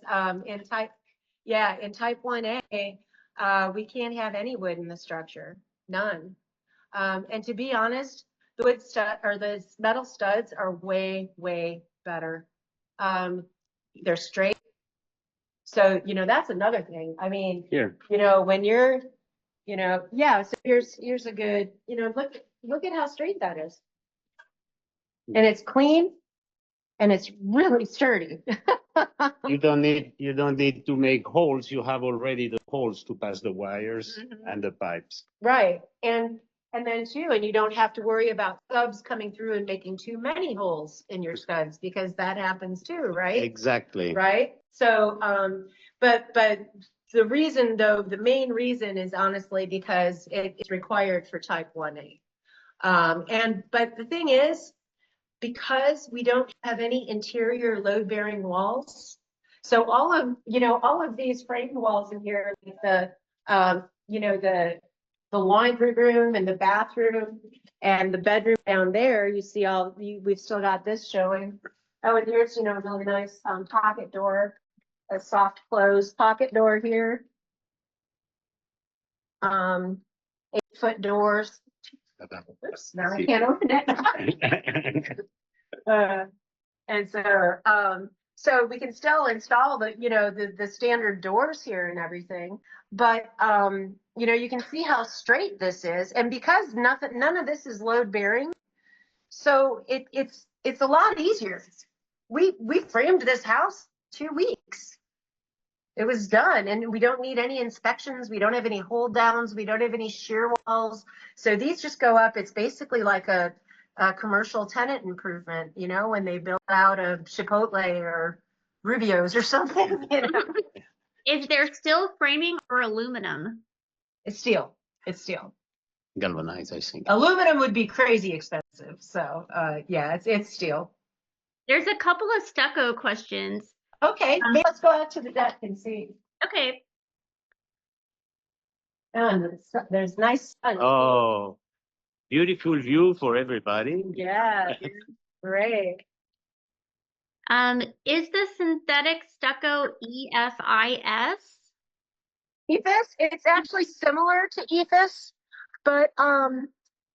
in type 1A, we can't have any wood in the structure, none. And to be honest, the metal studs are way, way better. They're straight. So, that's another thing. I mean, Here. when you're, yeah, so here's a good, look at how straight that is. And it's clean. and it's really sturdy. You don't need to make holes. You have already the holes to pass the wires and the pipes. Right, and then too, and you don't have to worry about studs coming through and making too many holes in your studs, because that happens too, right? Exactly. Right? So, but the reason though, the main reason is honestly because it's required for type 1A. But the thing is, because we don't have any interior load-bearing walls, so all of these framed walls in here, like the laundry room and the bathroom and the bedroom down there, you see we've still got this showing. Oh, and here's, a really nice pocket door, a soft close pocket door here. 8-foot doors. Oops, now I can't open it. And so we can still install the standard doors here and everything, but you can see how straight this is, and because none of this is load bearing, so it's a lot easier. We framed this house 2 weeks. It was done, and we don't need any inspections. We don't have any hold downs. We don't have any shear walls. So these just go up. It's basically like a commercial tenant improvement, when they build out a Chipotle or Rubio's or something, Is there still framing or aluminum? It's steel. It's steel. Galvanized, I think. Aluminum would be crazy expensive. So yeah, it's steel. There's a couple of stucco questions. Okay, maybe let's go out to the deck and see. Okay. And there's nice sun. Oh, beautiful view for everybody. Yeah, great. Is the synthetic stucco EFIS? EFIS, it's actually similar to EFIS, but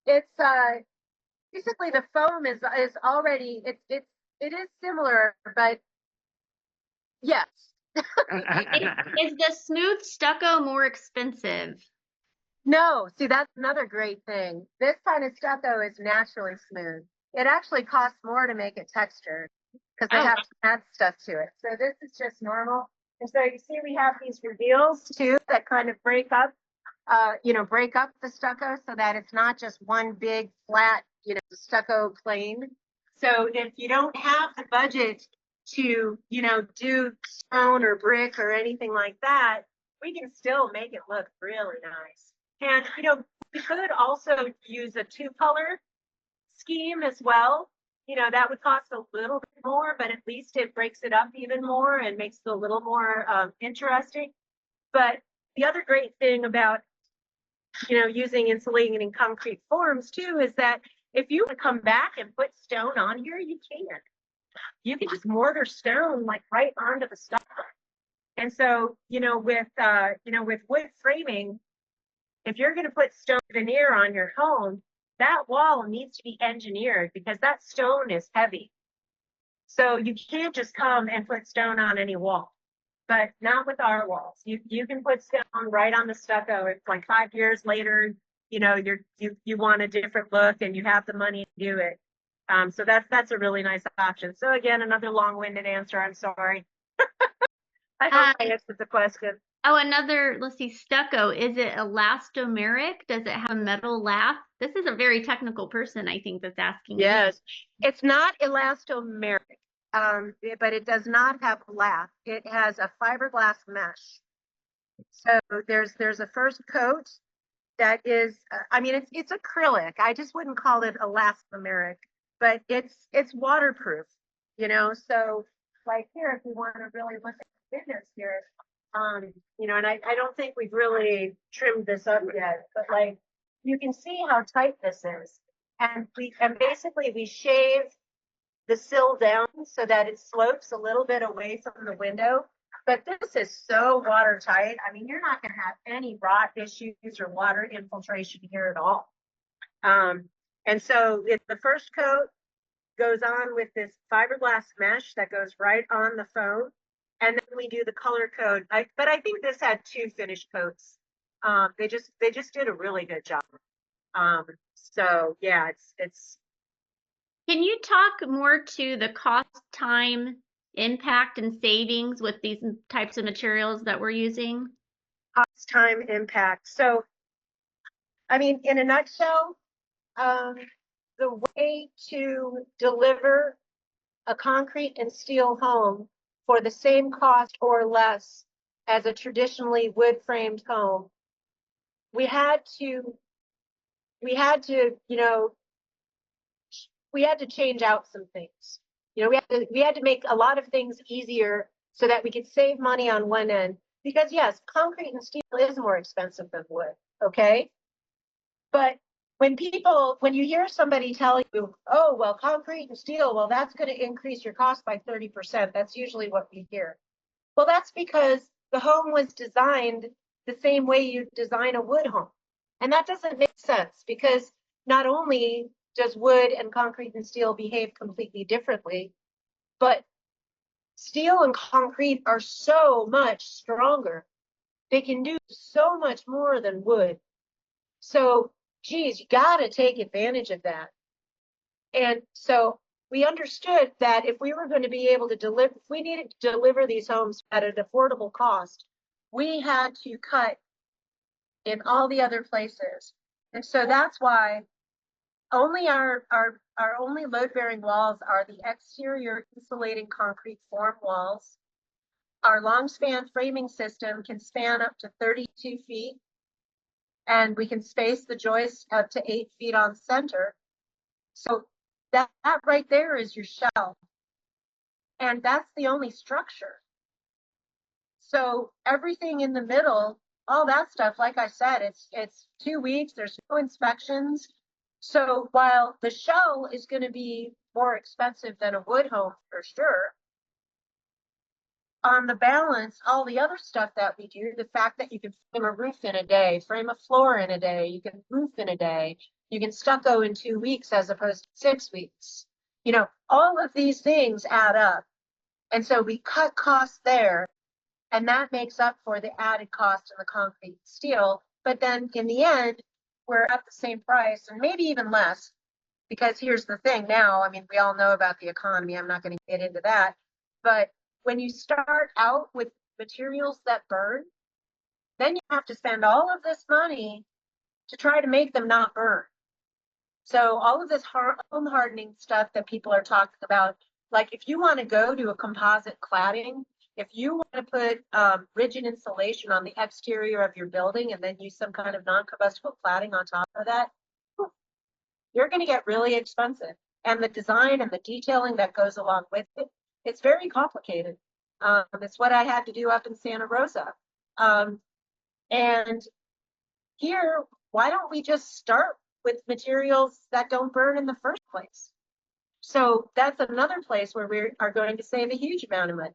it's basically the foam is already it is similar, but yes. Is the smooth stucco more expensive? No, see, that's another great thing. This kind of stucco is naturally smooth. It actually costs more to make it textured because they have to add stuff to it. So this is just normal. And so you see we have these reveals too that kind of break up the stucco so that it's not just one big flat, stucco plane. So if you don't have the budget to, do stone or brick or anything like that, we can still make it look really nice. And, we could also use a 2-color scheme as well. That would cost a little bit more, but at least it breaks it up even more and makes it a little more interesting. But the other great thing about, using insulating and concrete forms too, is that if you want to come back and put stone on here, you can. You can just mortar stone like right onto the stucco. And so, with wood framing, if you're going to put stone veneer on your home, that wall needs to be engineered because that stone is heavy. So you can't just come and put stone on any wall, but not with our walls. You can put stone right on the stucco. It's like 5 years later, you want a different look and you have the money to do it. So that's a really nice option. So again, another long-winded answer. I'm sorry. I hope I answered the question. Oh, let's see, stucco. Is it elastomeric? Does it have a metal lath? This is a very technical person, I think, that's asking. Yes, it's not elastomeric, but it does not have a lath. It has a fiberglass mesh. So there's a first coat that is, it's acrylic. I just wouldn't call it elastomeric, but it's waterproof, So like here, if we want to really look at the fitness here, and I don't think we've really trimmed this up yet, but like you can see how tight this is. And basically we shave the sill down so that it slopes a little bit away from the window. But this is so watertight. I mean, you're not going to have any rot issues or water infiltration here at all. And so the first coat goes on with this fiberglass mesh that goes right on the foam. And then we do the color code. But I think this had 2 finish coats. They just did a really good job. So yeah, it's. Can you talk more to the cost, time, impact, and savings with these types of materials that we're using? Cost, time, impact. So, I mean, in a nutshell, the way to deliver a concrete and steel home for the same cost or less as a traditionally wood framed home, we had to, you know, we had to change out some things. You know, we had to make a lot of things easier so that we could save money on one end. Because yes, concrete and steel is more expensive than wood, okay? But when you hear somebody tell you, oh, well, concrete and steel, well, that's going to increase your cost by 30%. That's usually what we hear. Well, that's because the home was designed the same way you design a wood home. And that doesn't make sense because not only does wood and concrete and steel behave completely differently, but steel and concrete are so much stronger. They can do so much more than wood. So, geez, you got to take advantage of that. And so we understood that if we were going to be able to deliver, if we needed to deliver these homes at an affordable cost, we had to cut in all the other places. And so that's why only our only load-bearing walls are the exterior insulating concrete form walls. Our long span framing system can span up to 32 feet, and we can space the joists up to 8 feet on center. So that right there is your shell. And that's the only structure. So everything in the middle, all that stuff, like I said, it's 2 weeks, there's no inspections. So while the shell is going to be more expensive than a wood home for sure, on the balance, all the other stuff that we do, the fact that you can frame a roof in a day, frame a floor in a day, you can roof in a day, you can stucco in 2 weeks as opposed to 6 weeks. You know, all of these things add up. And so we cut costs there, and that makes up for the added cost of the concrete and steel. But then in the end, we're at the same price and maybe even less, because here's the thing now, I mean, we all know about the economy. I'm not going to get into that. But when you start out with materials that burn, then you have to spend all of this money to try to make them not burn. So all of this home hardening stuff that people are talking about, like if you want to go to a composite cladding, if you want to put rigid insulation on the exterior of your building and then use some kind of non-combustible cladding on top of that, you're going to get really expensive. And the design and the detailing that goes along with it, it's very complicated. It's what I had to do up in Santa Rosa. And here, why don't we just start with materials that don't burn in the first place? So that's another place where we are going to save a huge amount of money.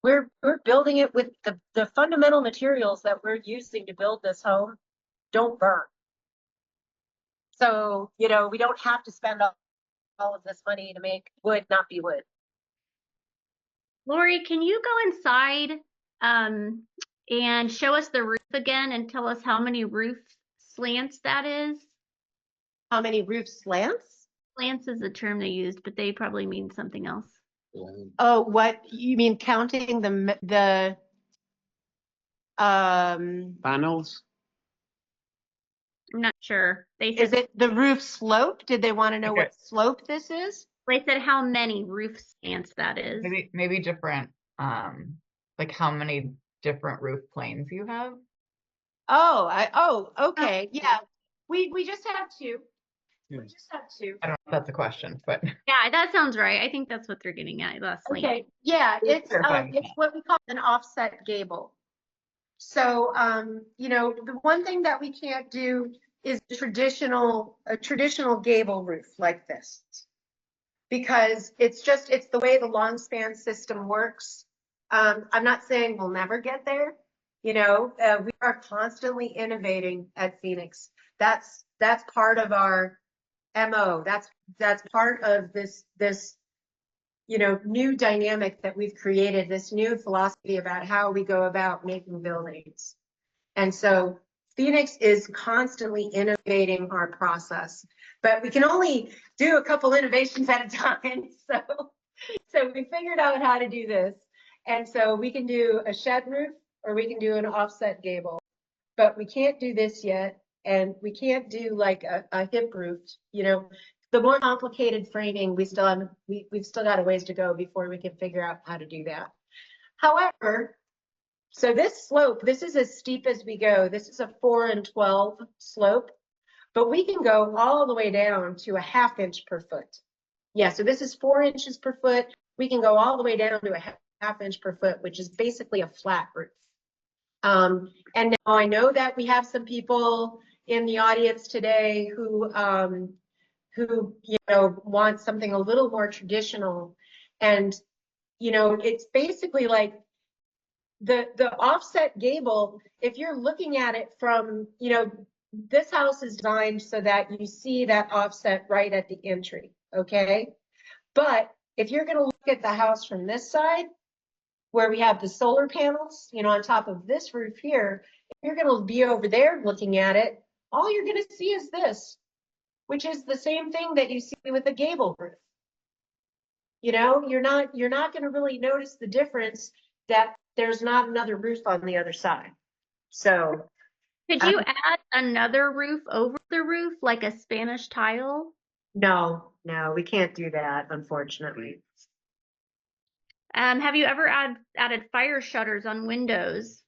We're building it with the fundamental materials that we're using to build this home don't burn. So, you know, we don't have to spend all of this money to make wood not be wood. Lori, can you go inside and show us the roof again and tell us how many roof slants that is? How many roof slants? Slants is the term they used, but they probably mean something else. Oh, what you mean counting the Panels? I'm not sure. They is said, it the roof slope? Did they want to know Okay. what slope this is? they said how many roof slants that is. Maybe different, like how many different roof planes you have? Okay. Yeah. We just have two. We just have two. I don't know if that's a question, but Yeah, that sounds right. I think that's what they're getting at. Last slant. Okay. Yeah, it's Clarifying. what we call an offset gable. So you know, the one thing that we can't do is a traditional gable roof like this. Because it's the way the long span system works. I'm not saying we'll never get there. You know, we are constantly innovating at Phoenix. That's part of our MO. That's part of this you know, new dynamic that we've created, this new philosophy about how we go about making buildings. And so Phoenix is constantly innovating our process, but we can only do a couple innovations at a time. So we figured out how to do this. And so we can do a shed roof or we can do an offset gable, but we can't do this yet. And we can't do like a hip roof, you know, the more complicated framing, we've still got a ways to go before we can figure out how to do that. However, so this slope, this is as steep as we go. This is a 4 and 12 slope, but we can go all the way down to a 1/2 inch per foot. Yeah, so this is 4 inches per foot. We can go all the way down to a 1/2 inch per foot, which is basically a flat roof. And now I know that we have some people in the audience today who you know, want something a little more traditional. And, you know, it's basically like the offset gable, if you're looking at it from, you know, this house is designed so that you see that offset right at the entry, okay? But if you're going to look at the house from this side, where we have the solar panels, you know, on top of this roof here, if you're going to be over there looking at it, all you're going to see is this, which is the same thing that you see with a gable roof. You know, you're not going to really notice the difference that there's not another roof on the other side. So could you add another roof over the roof, like a Spanish tile? No, we can't do that, unfortunately. Have you ever added fire shutters on windows?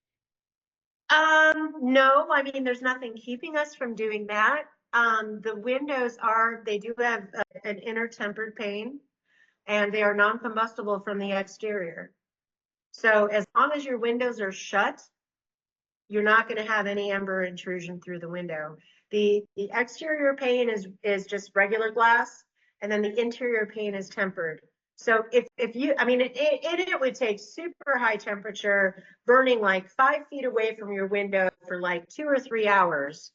No, I mean, there's nothing keeping us from doing that. The windows they do have an inner tempered pane, and they are non-combustible from the exterior. So as long as your windows are shut, you're not going to have any ember intrusion through the window. The exterior pane is just regular glass, and then the interior pane is tempered. So if you, I mean, it would take super high temperature, burning like 5 feet away from your window for like 2 or 3 hours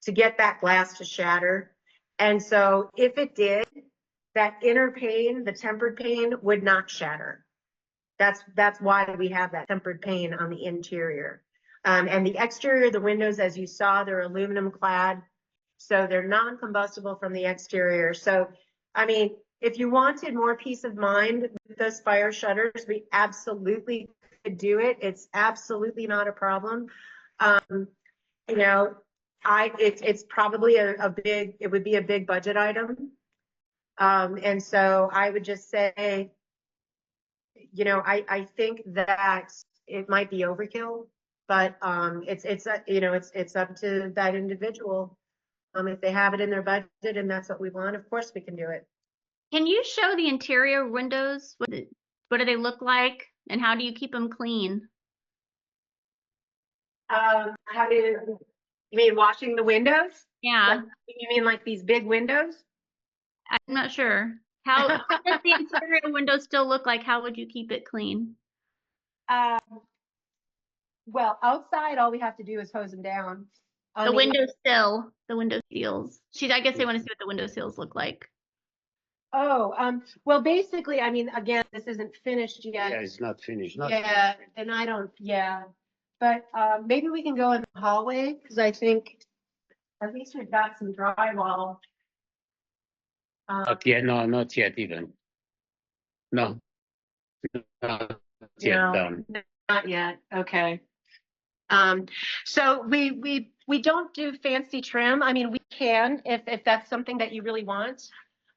to get that glass to shatter. And so if it did, that inner pane, the tempered pane, would not shatter. That's why we have that tempered pane on the interior. And the exterior, the windows, as you saw, they're aluminum clad, so they're non-combustible from the exterior. So, I mean, if you wanted more peace of mind with those fire shutters, we absolutely could do it. It's absolutely not a problem. You know, it's probably it would be a big budget item. And so I would just say, you know, I think that it might be overkill, but it's you know, it's up to that individual. If they have it in their budget and that's what we want, of course we can do it. Can you show the interior windows? What do they look like, and how do you keep them clean? How do you mean washing the windows? Yeah. Like, you mean like these big windows? I'm not sure. How does the interior window still look like? How would you keep it clean? Well, outside, all we have to do is hose them down. The window sill, the window seals. I guess they want to see what the window seals look like. Oh, well, basically, I mean, again, this isn't finished yet. Yeah, it's not finished. Yeah, and but maybe we can go in the hallway, because I think at least we've got some drywall. Not yet, no, not yet even. No. Not yet done. Not yet, okay. So we don't do fancy trim. I mean, we can if that's something that you really want,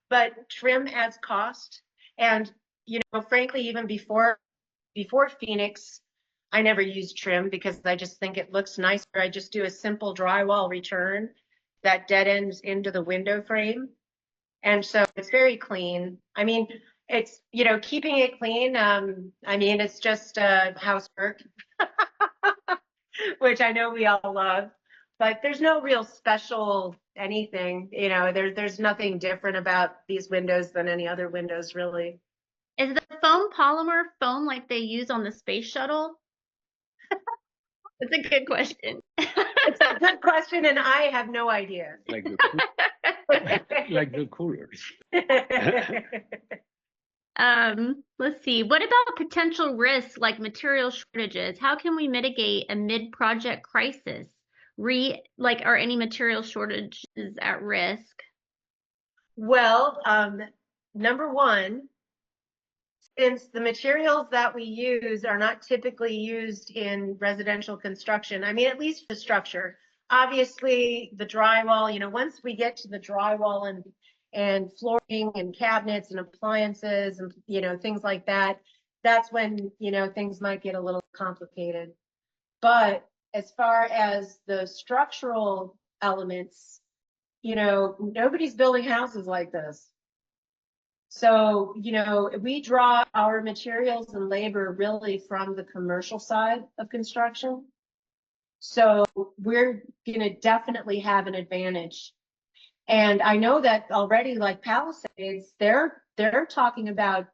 but trim adds cost. And, you know, frankly, even before Phoenix, I never used trim because I just think it looks nicer. I just do a simple drywall return that dead ends into the window frame. And so it's very clean. I mean, it's, you know, keeping it clean. I mean, it's just housework, which I know we all love, but there's no real special anything, you know, there's nothing different about these windows than any other windows, really. Is the foam polymer foam like they use on the space shuttle? It's a good question. It's a good question, and I have no idea. Like the coolers. Let's see. What about potential risks like material shortages? How can we mitigate a mid-project crisis? are any material shortages at risk? Well, number one, since the materials that we use are not typically used in residential construction, I mean, at least for structure, obviously the drywall, once we get to the drywall and flooring and cabinets and appliances and, things like that, that's when, things might get a little complicated. But as far as the structural elements, nobody's building houses like this. So, we draw our materials and labor really from the commercial side of construction. So we're going to definitely have an advantage. And I know that already, like Palisades, they're talking about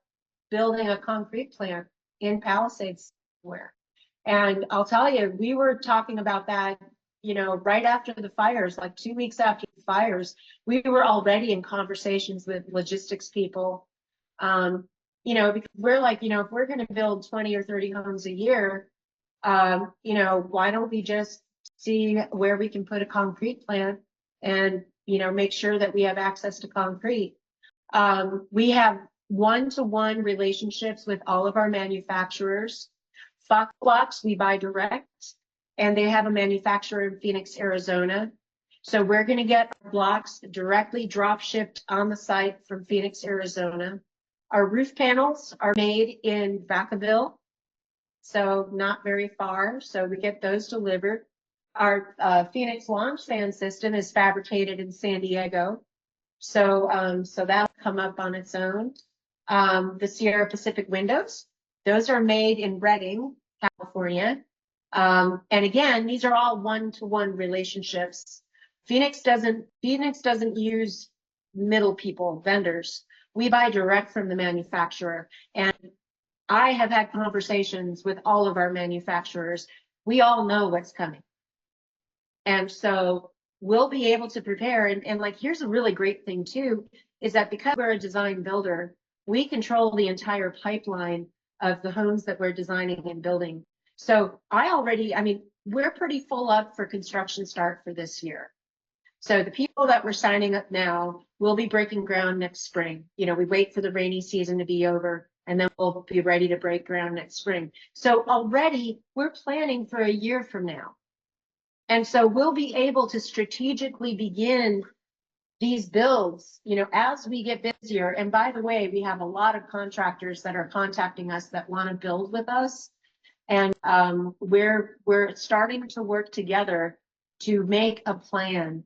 building a concrete plant in Palisades somewhere. And I'll tell you, we were talking about that, right after the fires, like 2 weeks after the fires, we were already in conversations with logistics people. Because we're like, if we're going to build 20 or 30 homes a year, why don't we just see where we can put a concrete plant and, make sure that we have access to concrete. We have one-to-one relationships with all of our manufacturers. Fox blocks we buy direct, and they have a manufacturer in Phoenix, Arizona. So we're going to get our blocks directly drop shipped on the site from Phoenix, Arizona. Our roof panels are made in Vacaville, so not very far. So we get those delivered. Our Phoenix launch fan system is fabricated in San Diego. So that'll come up on its own. The Sierra Pacific windows, those are made in Redding, California. And again, these are all one-to-one relationships. Phoenix doesn't use middle people, vendors. We buy direct from the manufacturer. And I have had conversations with all of our manufacturers. We all know what's coming. And so we'll be able to prepare. And like, here's a really great thing too, is that because we're a design builder, we control the entire pipeline of the homes that we're designing and building. So we're pretty full up for construction start for this year. So the people that we're signing up now will be breaking ground next spring. We wait for the rainy season to be over, and then we'll be ready to break ground next spring. So already we're planning for a year from now. And so we'll be able to strategically begin these builds, as we get busier. And by the way, we have a lot of contractors that are contacting us that want to build with us. And we're starting to work together to make a plan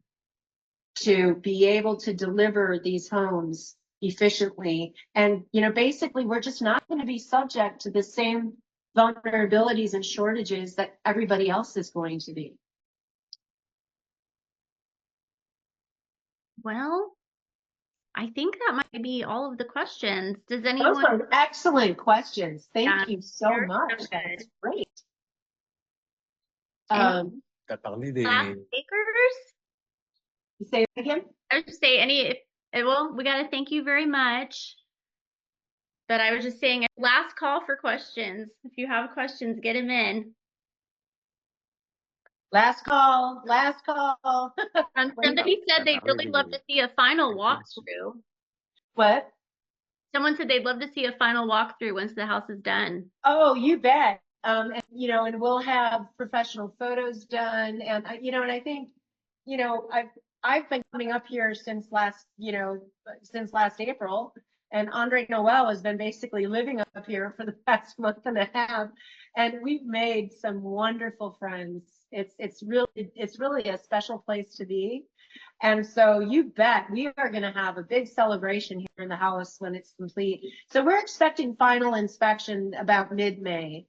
to be able to deliver these homes efficiently. And, basically, we're just not going to be subject to the same vulnerabilities and shortages that everybody else is going to be. Well, I think that might be all of the questions. Does Those anyone? are excellent questions. Thank you so you're much. so That's good. great. Any last You speakers? say it again? I would just say well, we got to thank you very much. But I was just saying, last call for questions. If you have questions, get them in. Last call, last call. Somebody said they'd really love to see a final walkthrough. What? Someone said they'd love to see a final walkthrough once the house is done. Oh, you bet. And we'll have professional photos done. And and I think, I've been coming up here since last April. And Andre Noel has been basically living up here for the past month and a half. And we've made some wonderful friends. It's really a special place to be. And so you bet we are going to have a big celebration here in the house when it's complete. So we're expecting final inspection about mid-May.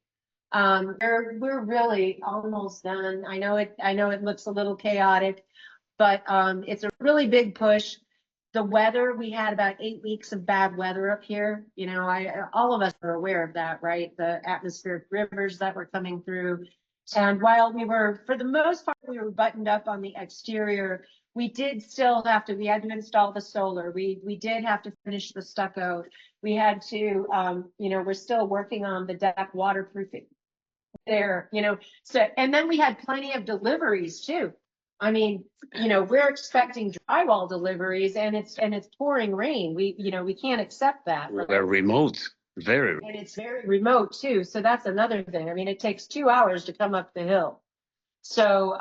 We're really almost done. I know it looks a little chaotic, but it's a really big push. The weather, we had about 8 weeks of bad weather up here. All of us are aware of that, right? The atmospheric rivers that were coming through. And while for the most part, we were buttoned up on the exterior, we had to install the solar. We did have to finish the stucco. We had to, we're still working on the deck waterproofing. there, you know. So, and then we had plenty of deliveries too. I mean, you know, we're expecting drywall deliveries and it's pouring rain. We can't accept that. Right? We're remote, very. And it's very remote too. So that's another thing. I mean, it takes 2 hours to come up the hill. So,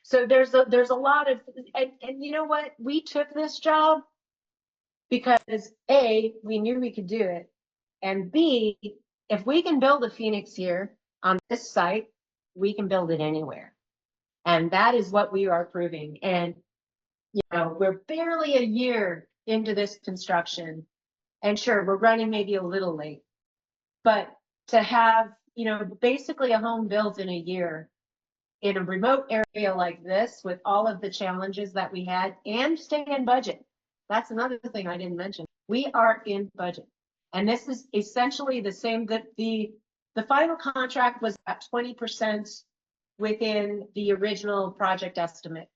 so there's a lot of, and you know what? We took this job because A, we knew we could do it. And B, if we can build a Phoenix here on this site, we can build it anywhere. And that is what we are proving. And, you know, we're barely a year into this construction. And sure, we're running maybe a little late. But to have, you know, basically a home built in a year in a remote area like this with all of the challenges that we had and stay in budget. That's another thing I didn't mention. We are in budget. And this is essentially the same that the final contract was at 20% within the original project estimate.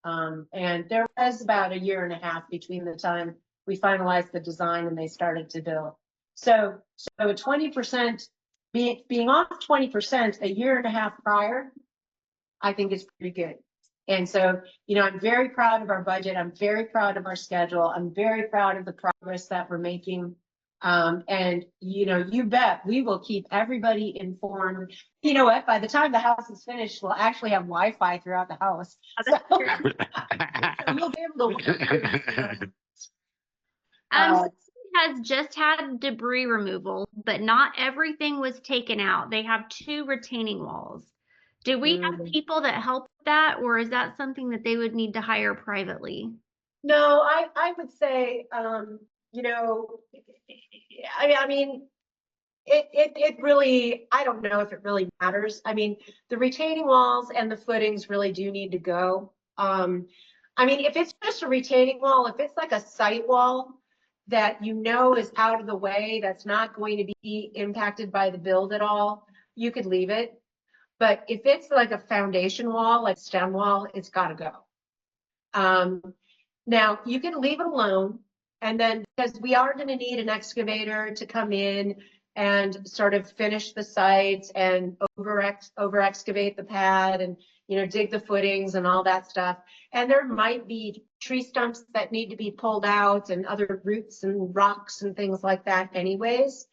And there was about a year and a half between the time we finalized the design and they started to build. So a 20%, being off 20% a year and a half prior, I think is pretty good. And so, you know, I'm very proud of our budget. I'm very proud of our schedule. I'm very proud of the progress that we're making. And, you know, you bet we will keep everybody informed. You know what? By the time the house is finished, we'll actually have Wi-Fi throughout the house. So we'll be able to. Has just had debris removal, but not everything was taken out. They have 2 retaining walls. Do we have people that help with that, or is that something that they would need to hire privately? No, I would say, you know, I mean, it really, I don't know if it really matters. I mean, the retaining walls and the footings really do need to go. I mean, if it's just a retaining wall, if it's like a site wall that you know is out of the way, that's not going to be impacted by the build at all, you could leave it. But if it's like a foundation wall, like stem wall, it's got to go. Now you can leave it alone, and then because we are going to need an excavator to come in and sort of finish the sites and over excavate the pad and, you know, dig the footings and all that stuff. And there might be tree stumps that need to be pulled out and other roots and rocks and things like that anyways.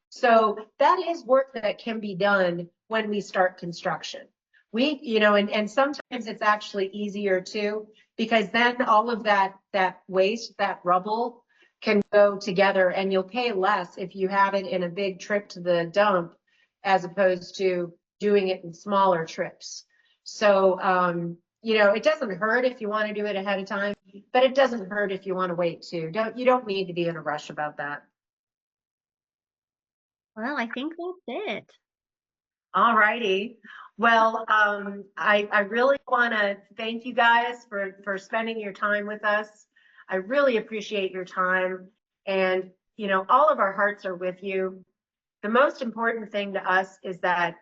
So that is work that can be done when we start construction. We, you know, and sometimes it's actually easier too, because then all of that waste, that rubble can go together and you'll pay less if you have it in a big trip to the dump as opposed to doing it in smaller trips. So, you know, it doesn't hurt if you want to do it ahead of time, but it doesn't hurt if you want to wait too. You don't need to be in a rush about that. Well, I think that's it. All righty. Well, I really want to thank you guys for spending your time with us. I really appreciate your time. And, you know, all of our hearts are with you. The most important thing to us is that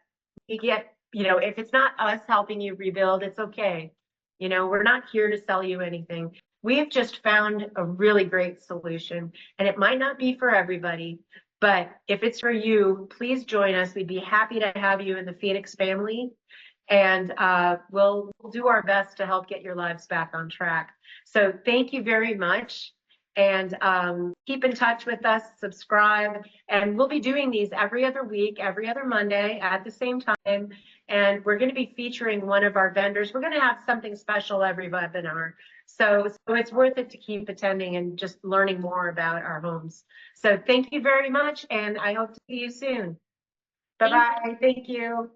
we get, you know, if it's not us helping you rebuild, it's okay. You know, we're not here to sell you anything. We've just found a really great solution, and it might not be for everybody, but if it's for you, please join us. We'd be happy to have you in the Phoenix family, and we'll do our best to help get your lives back on track. So thank you very much, and keep in touch with us, subscribe, and we'll be doing these every other week, every other Monday at the same time, and we're going to be featuring one of our vendors. We're going to have something special every webinar. So it's worth it to keep attending and just learning more about our homes. So thank you very much, and I hope to see you soon. Bye-bye. Thank you.